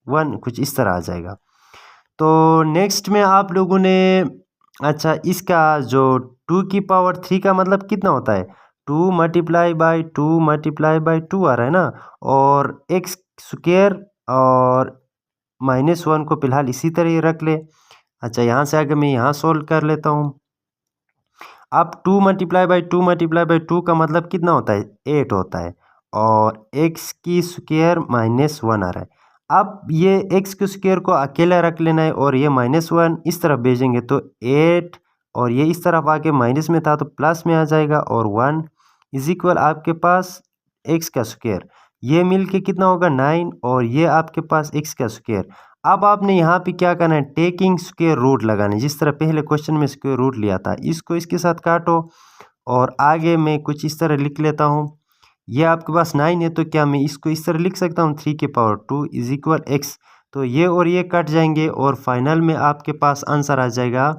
1 कुछ इस तरह आ जाएगा। तो नेक्स्ट में आप लोगों ने, अच्छा इसका जो 2 की पावर 3 का मतलब कितना होता है, 2 × 2 × 2 आ रहा है ना, और x स्क्वायर और -1 को फिलहाल इसी तरह ही रख ले। अच्छा, यहाँ से आगे मैं यहाँ सोल्व कर लेता हूँ। अब 2 × 2 × 2 का मतलब कितना होता है, 8 होता है और x की स्क्वायर -1 आ रहा है। अब ये x के स्क्वायर को अकेला रख लेना है और ये -1 इस तरफ भेजेंगे तो 8 और ये इस तरफ आके माइनस में था तो प्लस में आ जाएगा और 1 इज इक्वल आपके पास x का स्क्वायर, ये मिल के कितना होगा 9 और ये आपके पास x का स्क्वायर। अब आपने यहाँ पे क्या करना है, टेकिंग स्क्वायर रूट लगाना है, जिस तरह पहले क्वेश्चन में स्क्वायर रूट लिया था, इसको इसके साथ काटो और आगे मैं कुछ इस तरह लिख लेता हूँ। ये आपके पास 9 है तो क्या मैं इसको इस तरह लिख सकता हूँ, 3 की पावर 2 इज इक्वल x, तो ये और ये कट जाएंगे और फाइनल में आपके पास आंसर आ जाएगा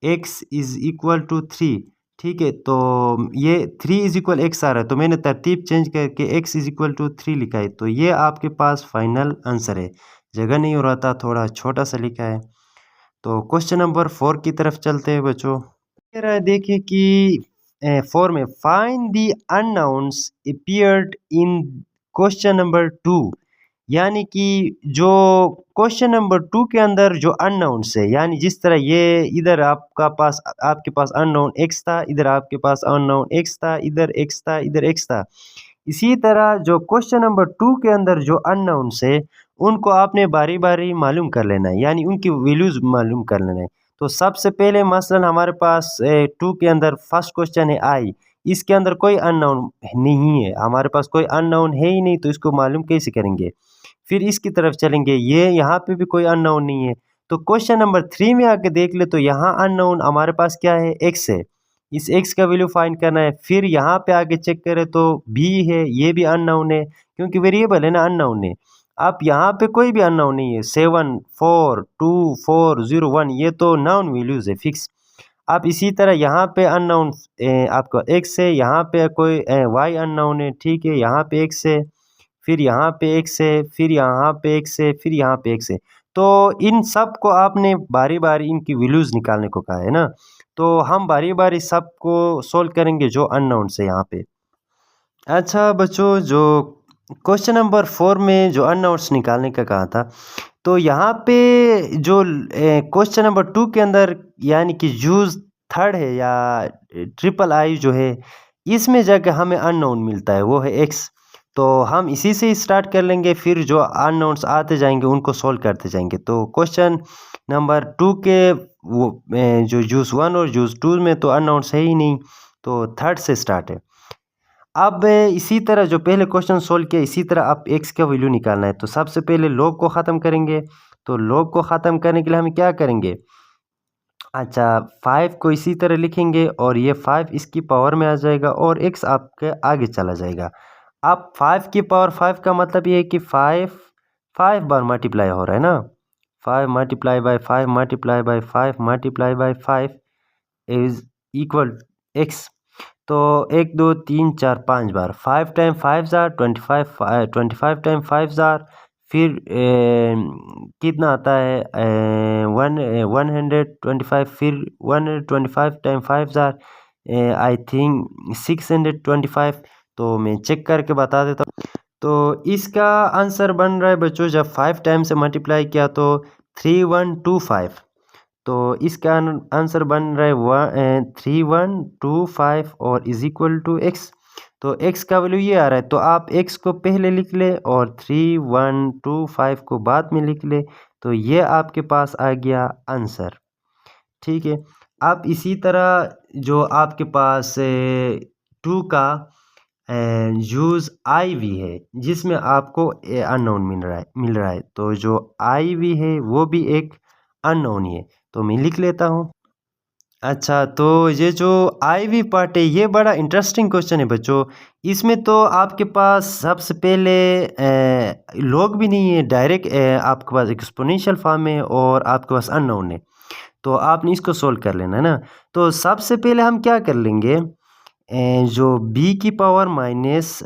x इज इक्वल टू 3। ठीक है, तो ये 3 इज इक्वल x आ रहा है तो मैंने तरतीब चेंज करके x इज इक्वल टू 3 लिखा है, तो ये आपके पास फाइनल आंसर है। जगह नहीं हो रहा था, थोड़ा छोटा सा लिखा है। तो क्वेश्चन नंबर 4 की तरफ चलते हैं बच्चों। देखिए कि 4 में find the unknowns appeared in question number 2, यानी कि जो क्वेश्चन नंबर 2 के अंदर जो अननाउन्स है, यानी जिस तरह ये इधर आपके पास अननोन x था, इधर आपके पास अननोन x था, इधर x था, इधर x था, इसी तरह जो क्वेश्चन नंबर 2 के अंदर जो अननाउन्स है उनको आपने बारी बारी मालूम कर लेना है, यानी उनकी वैल्यूज़ मालूम कर लेना है। तो सबसे पहले मसलन हमारे पास 2 के अंदर फर्स्ट क्वेश्चन है आई, इसके अंदर कोई अननोन नहीं है, हमारे पास कोई अननोन है ही नहीं तो इसको मालूम कैसे करेंगे। फिर इसकी तरफ चलेंगे, ये यहाँ पे भी कोई अननोन नहीं है, तो क्वेश्चन नंबर 3 में आके देख ले तो यहाँ अननोन हमारे पास क्या है, x है, इस x का वैल्यू फाइंड करना है। फिर यहाँ पे आगे चेक करें तो b है, ये भी अननोन है क्योंकि वेरिएबल है ना, अननोन है। अब यहाँ पे कोई भी अननोन नहीं है, 7 4 2 4 0 1 ये तो नाउन वैल्यूज़ है फिक्स। अब इसी तरह यहाँ पे अननोन आपका x है, यहाँ पे कोई y अननोन है, ठीक है, यहाँ पे x है, फिर यहाँ पे x है, फिर यहाँ पे x है, फिर यहाँ पे x है। तो इन सब को आपने बारी बारी इनकी वैल्यूज़ निकालने को कहा है ना, तो हम बारी बारी सबको सोल्व करेंगे जो अननोन्स है यहाँ पे। अच्छा बच्चों, जो क्वेश्चन नंबर 4 में जो अननोन्स निकालने का कहा था, तो यहाँ पे जो क्वेश्चन नंबर 2 के अंदर यानी कि यूज़ थर्ड है या ट्रिपल आई जो है इसमें जाके हमें अननोन मिलता है, वो है एक्स। तो हम इसी से ही स्टार्ट कर लेंगे, फिर जो अननोन्स आते जाएंगे उनको सॉल्व करते जाएंगे। तो क्वेश्चन नंबर 2 के वो जो जूस 1 और जूस 2 में तो अननोन्स है ही नहीं, तो थर्ड से स्टार्ट है। अब इसी तरह जो पहले क्वेश्चन सोल्व किया इसी तरह आप एक्स का वैल्यू निकालना है। तो सबसे पहले लॉग को ख़त्म करेंगे। तो लॉग को ख़त्म करने के लिए हम क्या करेंगे, अच्छा 5 को इसी तरह लिखेंगे और ये 5 इसकी पावर में आ जाएगा और x आपके आगे चला जाएगा। अब 5 की पावर 5 का मतलब ये है कि 5 बार मल्टीप्लाई हो रहा है ना, 5 multiply by 5 multiply by 5 multiply by 5 is equal x। तो 1 2 3 4 5 बार, 5 टाइम 5 जार 25, 25 टाइम 5 जार, फिर कितना आता है 125, फिर 125 टाइम 5 जार आई थिंक 625। तो मैं चेक करके बता देता हूँ। तो इसका आंसर बन रहा है बच्चों, जब 5 टाइम से मल्टीप्लाई किया तो 3125। तो इसका आंसर बन रहा है 3125 और इज इक्वल टू एक्स। तो x का वैल्यू ये आ रहा है, तो आप x को पहले लिख ले और 3125 को बाद में लिख ले, तो ये आपके पास आ गया आंसर। ठीक है, अब इसी तरह जो आपके पास 2 का यूज़ आई वी है जिसमें आपको अननोन मिल रहा है, तो जो आई वी है वो भी एक अननोन ही है, तो मैं लिख लेता हूँ। अच्छा, तो ये जो आई वी पार्ट है ये बड़ा इंटरेस्टिंग क्वेश्चन है बच्चों। इसमें तो आपके पास सबसे पहले लॉग भी नहीं है, डायरेक्ट आपके पास एक्सपोनेंशियल फॉर्म है और आपके पास अननोन है, तो आपने इसको सोल्व कर लेना है ना। तो सबसे पहले हम क्या कर लेंगे, जो b की पावर माइनस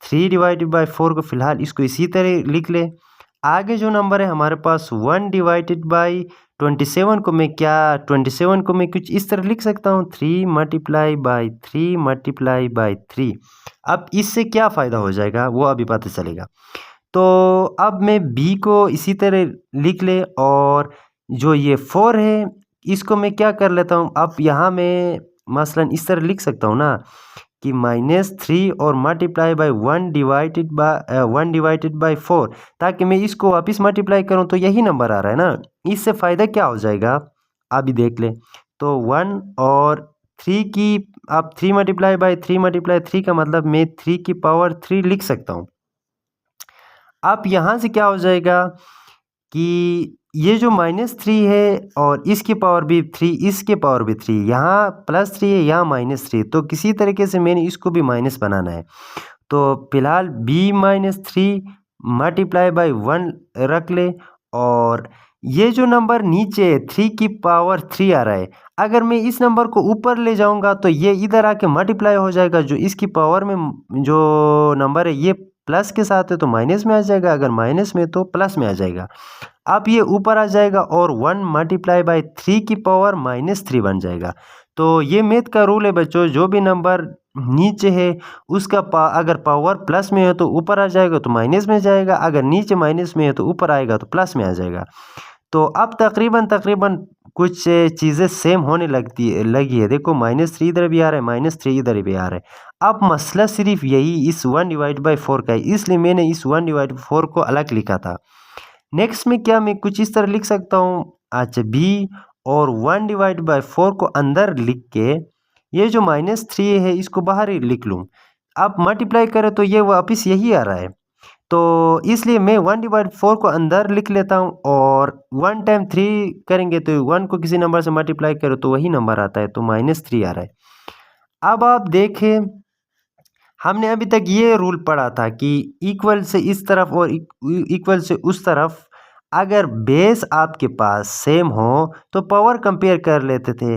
3 डिवाइडेड बाई 4 को फिलहाल इसको इसी तरह लिख ले। आगे जो नंबर है हमारे पास 1 डिवाइडेड बाई 27 को मैं क्या 27 को मैं कुछ इस तरह लिख सकता हूँ 3 मल्टीप्लाई बाई 3 मल्टीप्लाई बाई 3। अब इससे क्या फ़ायदा हो जाएगा वो अभी पता चलेगा। तो अब मैं b को इसी तरह लिख ले और जो ये 4 है इसको मैं क्या कर लेता हूँ, अब यहाँ मैं मसलन इस तरह लिख सकता हूँ ना कि -3 और मल्टीप्लाई बाई 1 डिवाइडेड बाई 4, ताकि मैं इसको वापस मल्टीप्लाई करूँ तो यही नंबर आ रहा है ना। इससे फ़ायदा क्या हो जाएगा अभी देख ले। तो 1 और 3 की आप 3 मल्टीप्लाई बाई 3 मल्टीप्लाई 3 का मतलब मैं 3 की पावर 3 लिख सकता हूँ। अब यहाँ से क्या हो जाएगा कि ये जो -3 है और इसकी पावर भी 3, इसके पावर भी 3, यहाँ +3 है यहाँ -3, तो किसी तरीके से मैंने इसको भी माइनस बनाना है। तो फिलहाल b-3 मल्टीप्लाई बाई 1 रख ले और ये जो नंबर नीचे 3 की पावर 3 आ रहा है, अगर मैं इस नंबर को ऊपर ले जाऊंगा तो ये इधर आके मल्टीप्लाई हो जाएगा, जो इसकी पावर में जो नंबर है ये प्लस के साथ है तो माइनस में आ जाएगा, अगर माइनस में तो प्लस में आ जाएगा। अब ये ऊपर आ जाएगा और 1 मल्टीप्लाई बाई 3 की पावर -3 बन जाएगा। तो ये मैथ का रूल है बच्चों, जो भी नंबर नीचे है उसका अगर पावर प्लस में है तो ऊपर आ जाएगा तो माइनस में जाएगा, अगर नीचे माइनस में है तो ऊपर आएगा तो प्लस में आ जाएगा। तो अब तकरीबन कुछ चीज़ें सेम होने लगी है। देखो -3 इधर भी आ रहा है, -3 इधर भी आ रहा है। अब मसला सिर्फ यही इस 1 डिवाइड बाई 4 का है, इसलिए मैंने इस 1 डिवाइड बाई 4 को अलग लिखा था। नेक्स्ट में क्या मैं कुछ इस तरह लिख सकता हूँ, अच्छा b और 1 डिवाइड बाई 4 को अंदर लिख के ये जो -3 है इसको बाहर ही लिख लूँ। अब मल्टीप्लाई करें तो ये वापस यही आ रहा है, तो इसलिए मैं 1 डिवाइड 4 को अंदर लिख लेता हूँ और 1 टाइम 3 करेंगे तो 1 को किसी नंबर से मल्टीप्लाई करो तो वही नंबर आता है, तो -3 आ रहा है। अब आप देखें हमने अभी तक ये रूल पढ़ा था कि इक्वल से इस तरफ और इक्वल से उस तरफ अगर बेस आपके पास सेम हो तो पावर कंपेयर कर लेते थे।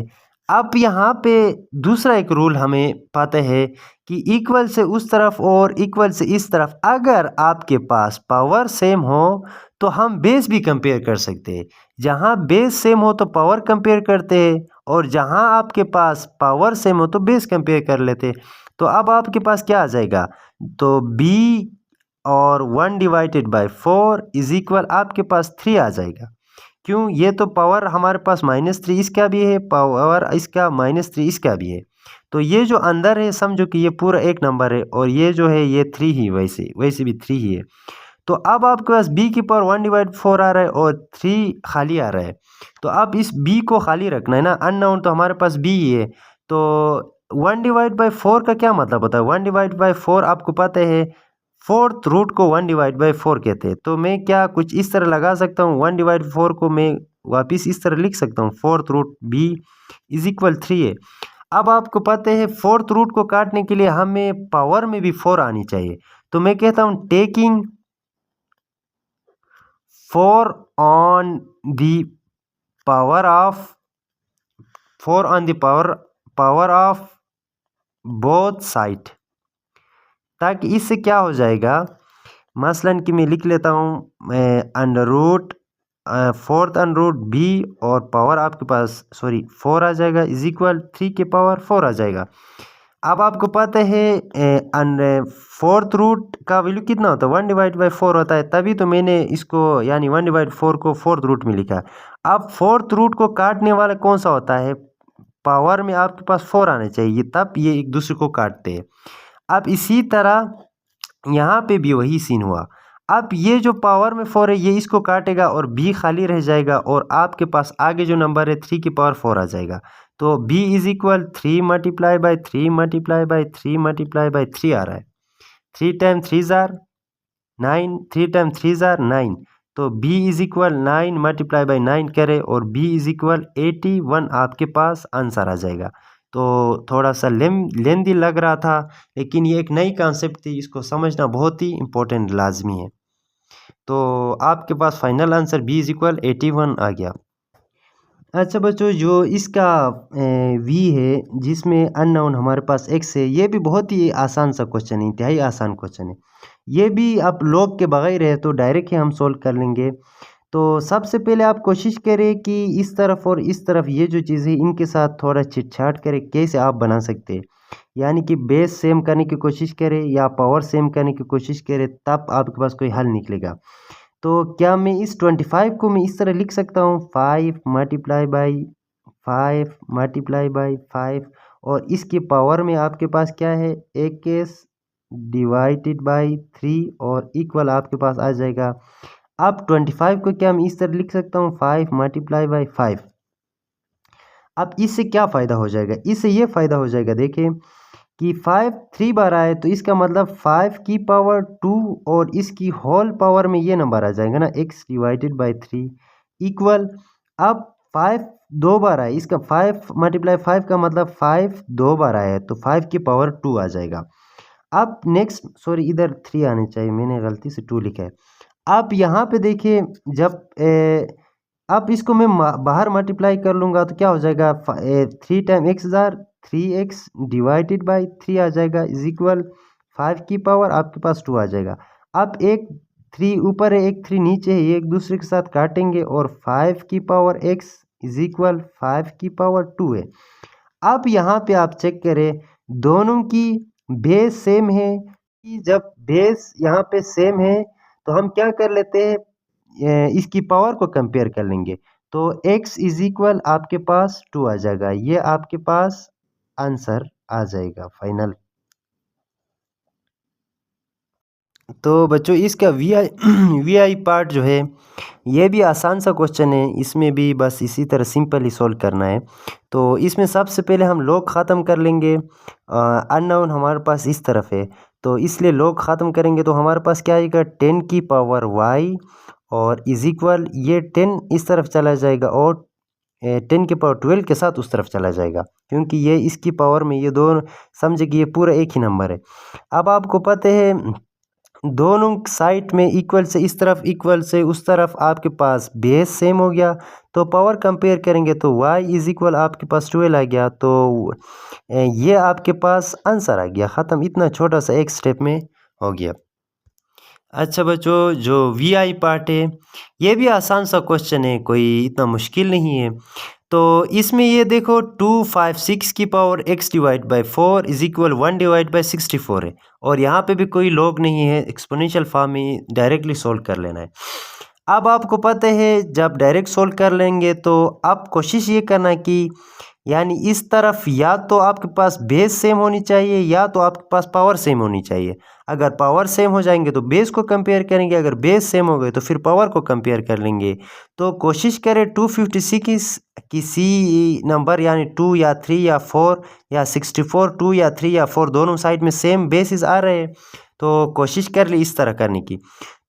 अब यहाँ पे दूसरा एक रूल हमें पता है कि इक्वल से उस तरफ और इक्वल से इस तरफ अगर आपके पास पावर सेम हो तो हम बेस भी कंपेयर कर सकते हैं। जहाँ बेस सेम हो तो पावर कंपेयर करते हैं और जहाँ आपके पास पावर सेम हो तो बेस कंपेयर कर लेते। तो अब आपके पास क्या आ जाएगा, तो b और 1 डिवाइडेड बाई 4 इज इक्वल आपके पास 3 आ जाएगा। क्यों, ये तो पावर हमारे पास -3 इसका भी है, पावर इसका -3 इसका भी है। तो ये जो अंदर है समझो कि ये पूरा एक नंबर है और ये जो है ये 3 ही वैसे वैसे भी 3 ही है। तो अब आपके पास b की पावर 1/4 आ रहा है और 3 खाली आ रहा है। तो अब इस b को खाली रखना है ना, अननोन तो हमारे पास b ही है। तो 1/4 का क्या मतलब होता है, 1/4 आपको पता है फोर्थ रूट को 1/4 कहते हैं। तो मैं क्या कुछ इस तरह लगा सकता हूँ, 1/4 को मैं वापिस इस तरह लिख सकता हूँ, फोर्थ रूट b = 3 है। अब आपको पता है फोर्थ रूट को काटने के लिए हमें पावर में भी 4 आनी चाहिए। तो मैं कहता हूँ taking 4 on the power of both side, ताकि इससे क्या हो जाएगा, मसलन कि मैं लिख लेता हूँ under root fourth under root b और पावर आपके पास 4 आ जाएगा = 3 के पावर 4 आ जाएगा। अब आपको पता है फोर्थ रूट का वैल्यू कितना होता है, 1/4 होता है, तभी तो मैंने इसको यानी 1/4 को फोर्थ रूट में लिखा। अब फोर्थ रूट को काटने वाला कौन सा होता है, पावर में आपके पास 4 आने चाहिए, तब ये एक दूसरे को काटते हैं। अब इसी तरह यहाँ पे भी वही सीन हुआ। अब ये जो पावर में 4 है ये इसको काटेगा और b खाली रह जाएगा और आपके पास आगे जो नंबर है 3 की पावर 4 आ जाएगा। तो b = 3 × 3 × 3 × 3 आ रहा है। 3 × 3 = 9, 3 × 3 = 9। तो b = 9 × 9 करें और b = 81 आपके पास आंसर आ जाएगा। तो थोड़ा सा लेंदी लग रहा था, लेकिन ये एक नई कॉन्सेप्ट थी, इसको समझना बहुत ही इम्पोर्टेंट लाजमी है। तो आपके पास फाइनल आंसर b = 81 आ गया। अच्छा बच्चों, जो इसका v है जिसमें अननोन हमारे पास x है, ये भी बहुत ही आसान सा क्वेश्चन है, इंतहाई आसान क्वेश्चन है। ये भी आप लॉग के बगैर है तो डायरेक्ट ही हम सोल्व कर लेंगे। तो सबसे पहले आप कोशिश करें कि इस तरफ और इस तरफ ये जो चीज़ है इनके साथ थोड़ा चिटचाट करें, कैसे आप बना सकते हैं। यानी कि बेस सेम करने की कोशिश करें या पावर सेम करने की कोशिश करें, तब आपके पास कोई हल निकलेगा। तो क्या मैं इस 25 को मैं इस तरह लिख सकता हूँ, 5 × 5 और इसकी पावर में आपके पास क्या है, x / 3 और इक्वल आपके पास आ जाएगा। अब 25 को क्या मैं इस तरह लिख सकता हूँ, 5 × 5। अब इससे क्या फ़ायदा हो जाएगा, इससे ये फ़ायदा हो जाएगा, देखिए कि 5 3 बार आए तो इसका मतलब 5 की पावर 2 और इसकी होल पावर में ये नंबर आ जाएगा ना, x / 3 इक्वल। अब 5 2 बार आए, इसका 5 × 5 का मतलब 5 2 बार आया है तो 5 की पावर 2 आ जाएगा। अब नेक्स्ट इधर 3 आने चाहिए, मैंने गलती से 2 लिखा है। अब यहाँ पे देखिए जब अब इसको मैं बाहर मल्टीप्लाई कर लूँगा तो क्या हो जाएगा, 3 टाइम x = 3x / 3 आ जाएगा = 5 की पावर आपके पास 2 आ जाएगा। अब एक 3 ऊपर है एक 3 नीचे है, ये एक दूसरे के साथ काटेंगे और 5 की पावर x = 5 की पावर 2 है। अब यहाँ पे आप चेक करें दोनों की बेस सेम है। जब बेस यहाँ पे सेम है तो हम क्या कर लेते हैं, इसकी पावर को कंपेयर कर लेंगे। तो x = आपके पास 2 आ जाएगा, ये आपके पास आंसर आ जाएगा फाइनल। तो बच्चों इसका वी आई पार्ट जो है ये भी आसान सा क्वेश्चन है, इसमें भी बस इसी तरह सिंपल ही सॉल्व करना है। तो इसमें सबसे पहले हम लॉग ख़त्म कर लेंगे, अननोन हमारे पास इस तरफ है तो इसलिए लॉग ख़त्म करेंगे तो हमारे पास क्या आएगा, 10 की पावर y और = ये 10 इस तरफ चला जाएगा और 10 की पावर 12 के साथ उस तरफ चला जाएगा, क्योंकि ये इसकी पावर में ये दोनों समझे कि ये पूरा एक ही नंबर है। अब आपको पता है दोनों साइड में इक्वल से इस तरफ इक्वल से उस तरफ आपके पास बेस सेम हो गया, तो पावर कंपेयर करेंगे तो y = आपके पास 12 आ गया। तो ये आपके पास आंसर आ गया, ख़त्म, इतना छोटा सा एक स्टेप में हो गया। अच्छा बच्चों, जो वी पार्ट है ये भी आसान सा क्वेश्चन है, कोई इतना मुश्किल नहीं है। तो इसमें ये देखो 256 की पावर x / 4 = 1/64 है और यहाँ पे भी कोई लॉग नहीं है, एक्सपोनेंशियल फॉर्म में डायरेक्टली सॉल्व कर लेना है। अब आपको पता है जब डायरेक्ट सोल्व कर लेंगे तो अब कोशिश ये करना कि यानी इस तरफ या तो आपके पास बेस सेम होनी चाहिए या तो आपके पास पावर सेम होनी चाहिए। अगर पावर सेम हो जाएंगे तो बेस को कंपेयर करेंगे, अगर बेस सेम हो गए तो फिर पावर को कंपेयर कर लेंगे। तो कोशिश करें 256 किसी नंबर यानी 2 या 3 या 4 या 64 2 या 3 या 4 दोनों साइड में सेम बेसिस आ रहे हैं, तो कोशिश कर ली इस तरह करने की।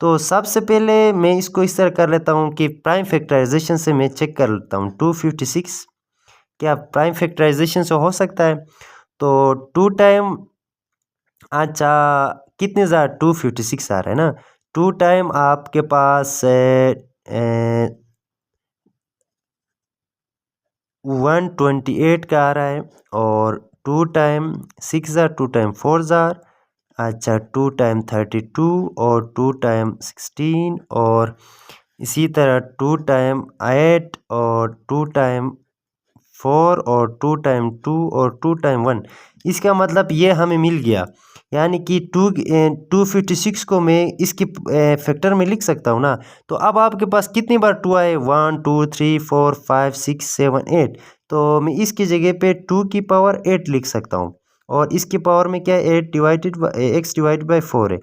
तो सबसे पहले मैं इसको इस तरह कर लेता हूँ कि प्राइम फैक्टराइजेशन से मैं चेक कर लेता हूँ 256 क्या प्राइम फैक्टराइजेशन से हो सकता है। तो 2 टाइम अच्छा कितने ज़्यादा 256 आ रहा है ना, 2 टाइम आपके पास 128 का आ रहा है और 2 टाइम 6 ज़ार 2 टाइम 4 ज़ार अच्छा 2 टाइम 32 और 2 टाइम 16 और इसी तरह 2 टाइम 8 और 2 टाइम 4 और 2 टाइम 2 और 2 टाइम 1। इसका मतलब ये हमें मिल गया, यानी कि 256 को मैं इसकी फैक्टर में लिख सकता हूँ ना। तो अब आपके पास कितनी बार 2 आए 1 2 3 4 5 6 7 8, तो मैं इसकी जगह पे 2 की पावर 8 लिख सकता हूँ और इसकी पावर में क्या है 8 डिवाइडेड x डिवाइडेड बाई 4 है।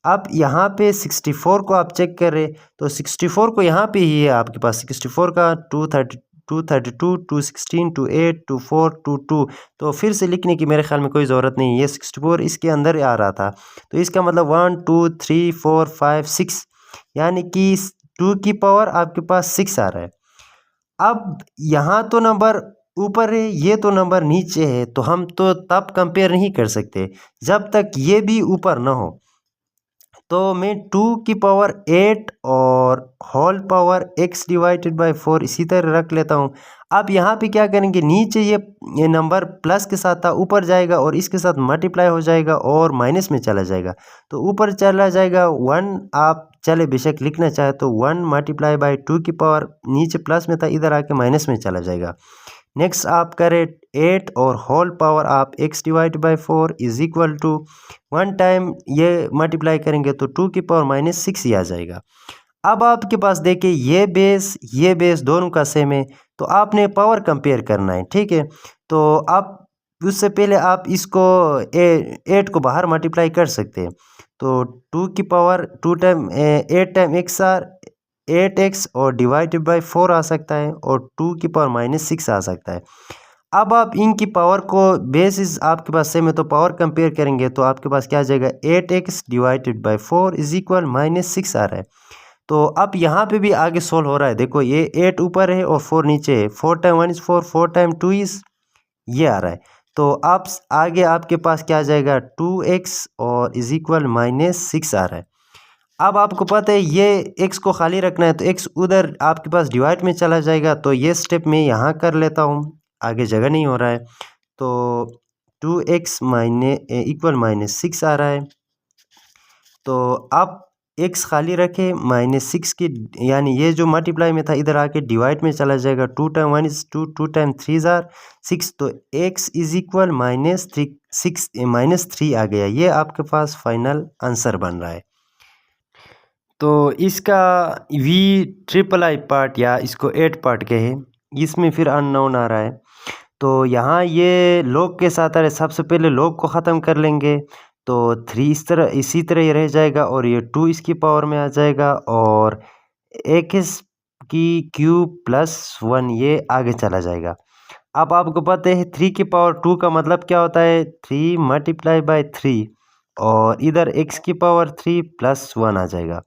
अब यहाँ पे 64 को आप चेक कर रहे तो 64 को यहाँ पे ही है आपके पास 64 का 232 216 28 24 22, तो फिर से लिखने की मेरे ख्याल में कोई ज़रूरत नहीं है, ये 64 इसके अंदर आ रहा था। तो इसका मतलब 1 2 3 4 5 6 यानी कि 2 की पावर आपके पास 6 आ रहा है। अब यहाँ तो नंबर ऊपर है ये तो नंबर नीचे है, तो हम तो तब कंपेयर नहीं कर सकते जब तक ये भी ऊपर ना हो। तो मैं 2 की पावर 8 और whole power x divided by 4 इसी तरह रख लेता हूँ। अब यहाँ पे क्या करेंगे नीचे ये नंबर प्लस के साथ था ऊपर जाएगा और इसके साथ मल्टीप्लाई हो जाएगा और माइनस में चला जाएगा, तो ऊपर चला जाएगा 1। आप चले बेशक लिखना चाहे तो 1 मल्टीप्लाई बाई 2 की पावर नीचे प्लस में था इधर आके माइनस में चला जाएगा। नेक्स्ट आप करें 8 और होल पावर आप x divide by 4 is equal to 1 time ये मल्टीप्लाई करेंगे तो 2 की पावर माइनस 6 ही आ जाएगा। अब आपके पास देखिए ये बेस दोनों का सेम है, तो आपने पावर कंपेयर करना है, ठीक है। तो आप उससे पहले आप इसको 8 को बाहर मल्टीप्लाई कर सकते हैं, तो 2 की power 2 time 8 time x or 8x और डिवाइडेड बाई 4 आ सकता है और 2 की पावर माइनस 6 आ सकता है। अब आप इनकी पावर को बेसिस आपके पास सेम है तो पावर कंपेयर करेंगे तो आपके पास क्या आ जाएगा 8x divided by 4 is equal minus 6 आ रहा है। तो अब यहाँ पे भी आगे सोल्व हो रहा है, देखो ये 8 ऊपर है और 4 नीचे है, 4 टाइम 1 इज़ 4 4 टाइम 2 इज़ ये आ रहा है। तो आप आगे आपके पास क्या आ जाएगा 2x और इज इक्वल माइनस 6 आ रहा है। अब आपको पता है ये x को खाली रखना है तो x उधर आपके पास डिवाइड में चला जाएगा, तो ये स्टेप मैं यहाँ कर लेता हूँ, आगे जगह नहीं हो रहा है। तो 2x इक्वल माइनस 6 आ रहा है, तो आप x खाली रखे माइनस 6 की यानी ये जो मल्टीप्लाई में था इधर आके डिवाइड में चला जाएगा। 2 टाइम 1 इज़ 2 2 टाइम 3 ज़ार 6, तो x इज इक्वल माइनस 3 आ गया। ये आपके पास फाइनल आंसर बन रहा है। तो इसका V+I पार्ट या इसको 8 पार्ट कहे, इसमें फिर अननोन आ रहा है। तो यहाँ ये लॉग के साथ आ रहा है, सबसे पहले लॉग को ख़त्म कर लेंगे तो 3 इसी तरह ये रह जाएगा और ये 2 इसकी पावर में आ जाएगा और x की क्यूब प्लस 1 ये आगे चला जाएगा। अब आपको पता है 3 की पावर 2 का मतलब क्या होता है 3 मल्टीप्लाई बाई 3 और इधर x की पावर 3 प्लस 1 आ जाएगा।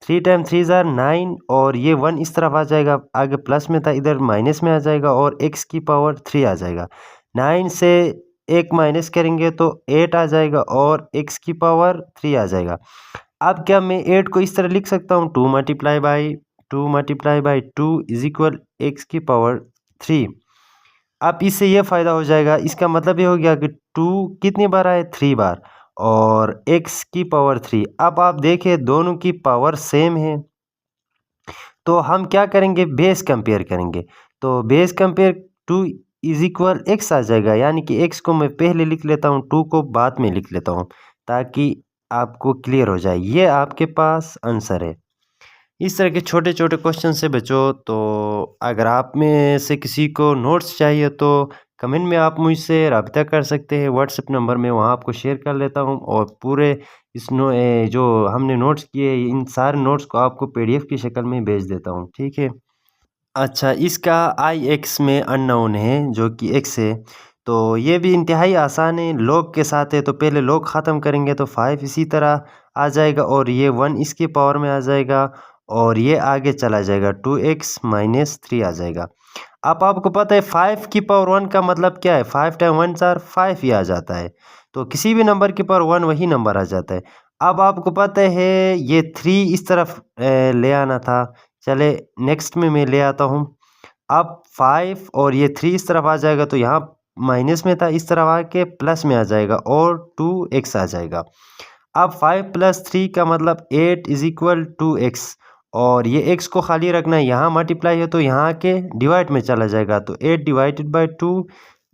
3 टाइम 3 ज़ार 9 और ये 1 इस तरफ आ जाएगा, आगे प्लस में था इधर माइनस में आ जाएगा और x की पावर 3 आ जाएगा। 9 से 1 माइनस करेंगे तो 8 आ जाएगा और x की पावर 3 आ जाएगा। अब क्या मैं 8 को इस तरह लिख सकता हूँ 2 multiply by 2 is equal x की पावर 3। अब इससे ये फ़ायदा हो जाएगा, इसका मतलब ये हो गया कि 2 कितनी बार आए 3 बार और x की पावर 3। अब आप देखें दोनों की पावर सेम है, तो हम क्या करेंगे बेस कंपेयर करेंगे। तो base compare 2 is equal x आ जाएगा, यानी कि x को मैं पहले लिख लेता हूँ 2 को बाद में लिख लेता हूँ ताकि आपको क्लियर हो जाए। ये आपके पास आंसर है। इस तरह के छोटे छोटे क्वेश्चन से बचो। तो अगर आप में से किसी को नोट्स चाहिए तो कमेंट में आप मुझसे रब्ता कर सकते हैं व्हाट्सएप नंबर में, वहाँ आपको शेयर कर लेता हूँ। और पूरे जो हमने नोट्स किए इन सारे नोट्स को आपको PDF की शक्ल में भेज देता हूँ, ठीक है। अच्छा, इसका आई एक्स में अननोन है जो कि एक्स है, तो ये भी इंतहाई आसान है। लॉग के साथ है तो पहले लॉग ख़त्म करेंगे तो 5 इसी तरह आ जाएगा और ये 1 इसके पावर में आ जाएगा और ये आगे चला जाएगा 2x माइनस 3 आ जाएगा। अब आपको पता है 5 की पावर 1 का मतलब क्या है, 5 टाइम 1 4 5 ही आ जाता है। तो किसी भी नंबर की पावर 1 वही नंबर आ जाता है। अब आपको पता है ये 3 इस तरफ ले आना था। चले नेक्स्ट में मैं ले आता हूँ। अब 5 और ये 3 इस तरफ आ जाएगा तो यहाँ माइनस में था, इस तरफ आके प्लस में आ जाएगा और 2x आ जाएगा। अब 5 प्लस 3 का मतलब 8 इज इक्वल टू एक्स, और ये x को खाली रखना है, यहाँ मल्टीप्लाई है तो यहाँ के डिवाइड में चला जाएगा तो 8 डिवाइडेड बाई 2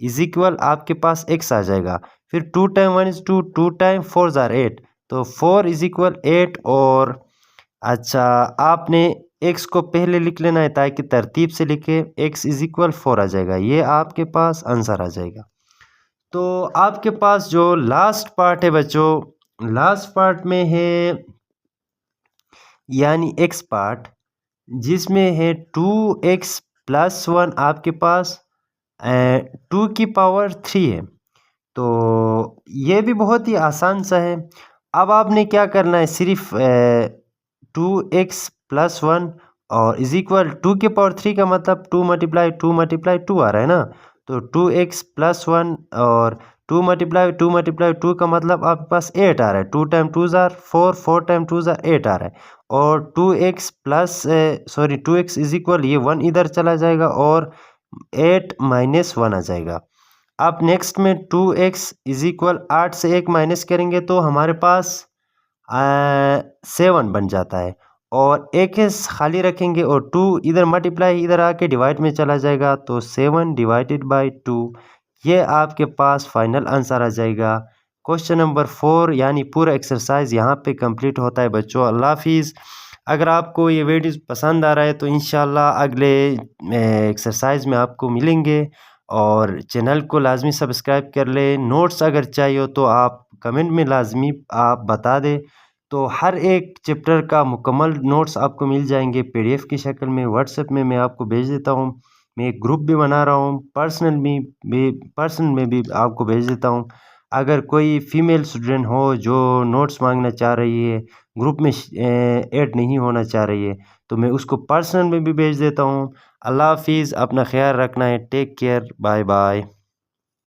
इज इक्वल आपके पास x आ जाएगा। फिर 2 टाइम 1 इज 2, 2 टाइम 4 जार 8, तो 4 इज इक्वल 8। और अच्छा, आपने x को पहले लिख लेना है ताकि तरतीब से लिखे, x इज इक्वल 4 आ जाएगा, ये आपके पास आंसर आ जाएगा। तो आपके पास जो लास्ट पार्ट है बच्चों, लास्ट पार्ट में है यानी x पार्ट, जिसमें है 2x प्लस 1 आपके पास 2 की पावर 3 है। तो ये भी बहुत ही आसान सा है। अब आपने क्या करना है, सिर्फ 2x प्लस 1 और इज इक्वल 2 के पावर 3 का मतलब 2 मल्टीप्लाई 2 मल्टीप्लाई 2 आ रहा है ना। तो 2x प्लस 1 और 2 मल्टीप्लाई 2 मल्टीप्लाई 2 का मतलब आपके पास 8 आ रहा है। 2 टाइम 2 ज़ार 4, 4 टाइम 2 ज़ार 8 आ रहा है। और 2x plus 2x is equal ये 1 इधर चला जाएगा और 8 माइनस 1 आ जाएगा। अब नेक्स्ट में 2x इज इक्वल 8 से 1 माइनस करेंगे तो हमारे पास 7 बन जाता है और एक खाली रखेंगे और 2 इधर मल्टीप्लाई इधर आके डिवाइड में चला जाएगा तो 7 डिवाइडेड बाई 2, ये आपके पास फाइनल आंसर आ जाएगा। क्वेश्चन नंबर 4 यानी पूरा एक्सरसाइज यहाँ पे कंप्लीट होता है बच्चों। अल्लाह हाफिज़। अगर आपको ये वीडियो पसंद आ रहा है तो इंशाल्लाह अगले एक्सरसाइज में आपको मिलेंगे, और चैनल को लाजमी सब्सक्राइब कर ले। नोट्स अगर चाहिए हो तो आप कमेंट में लाजमी आप बता दें, तो हर एक चैप्टर का मुकम्मल नोट्स आपको मिल जाएंगे PDF की शक्ल में। व्हाट्सएप में मैं आपको भेज देता हूँ। मैं एक ग्रुप भी बना रहा हूँ, पर्सनल में भी आपको भेज देता हूँ। अगर कोई फ़ीमेल स्टूडेंट हो जो नोट्स मांगना चाह रही है, ग्रुप में ऐड नहीं होना चाह रही है, तो मैं उसको पर्सनल में भी भेज देता हूँ। अल्लाह हाफिज़, अपना ख्याल रखना है। Take care, bye bye.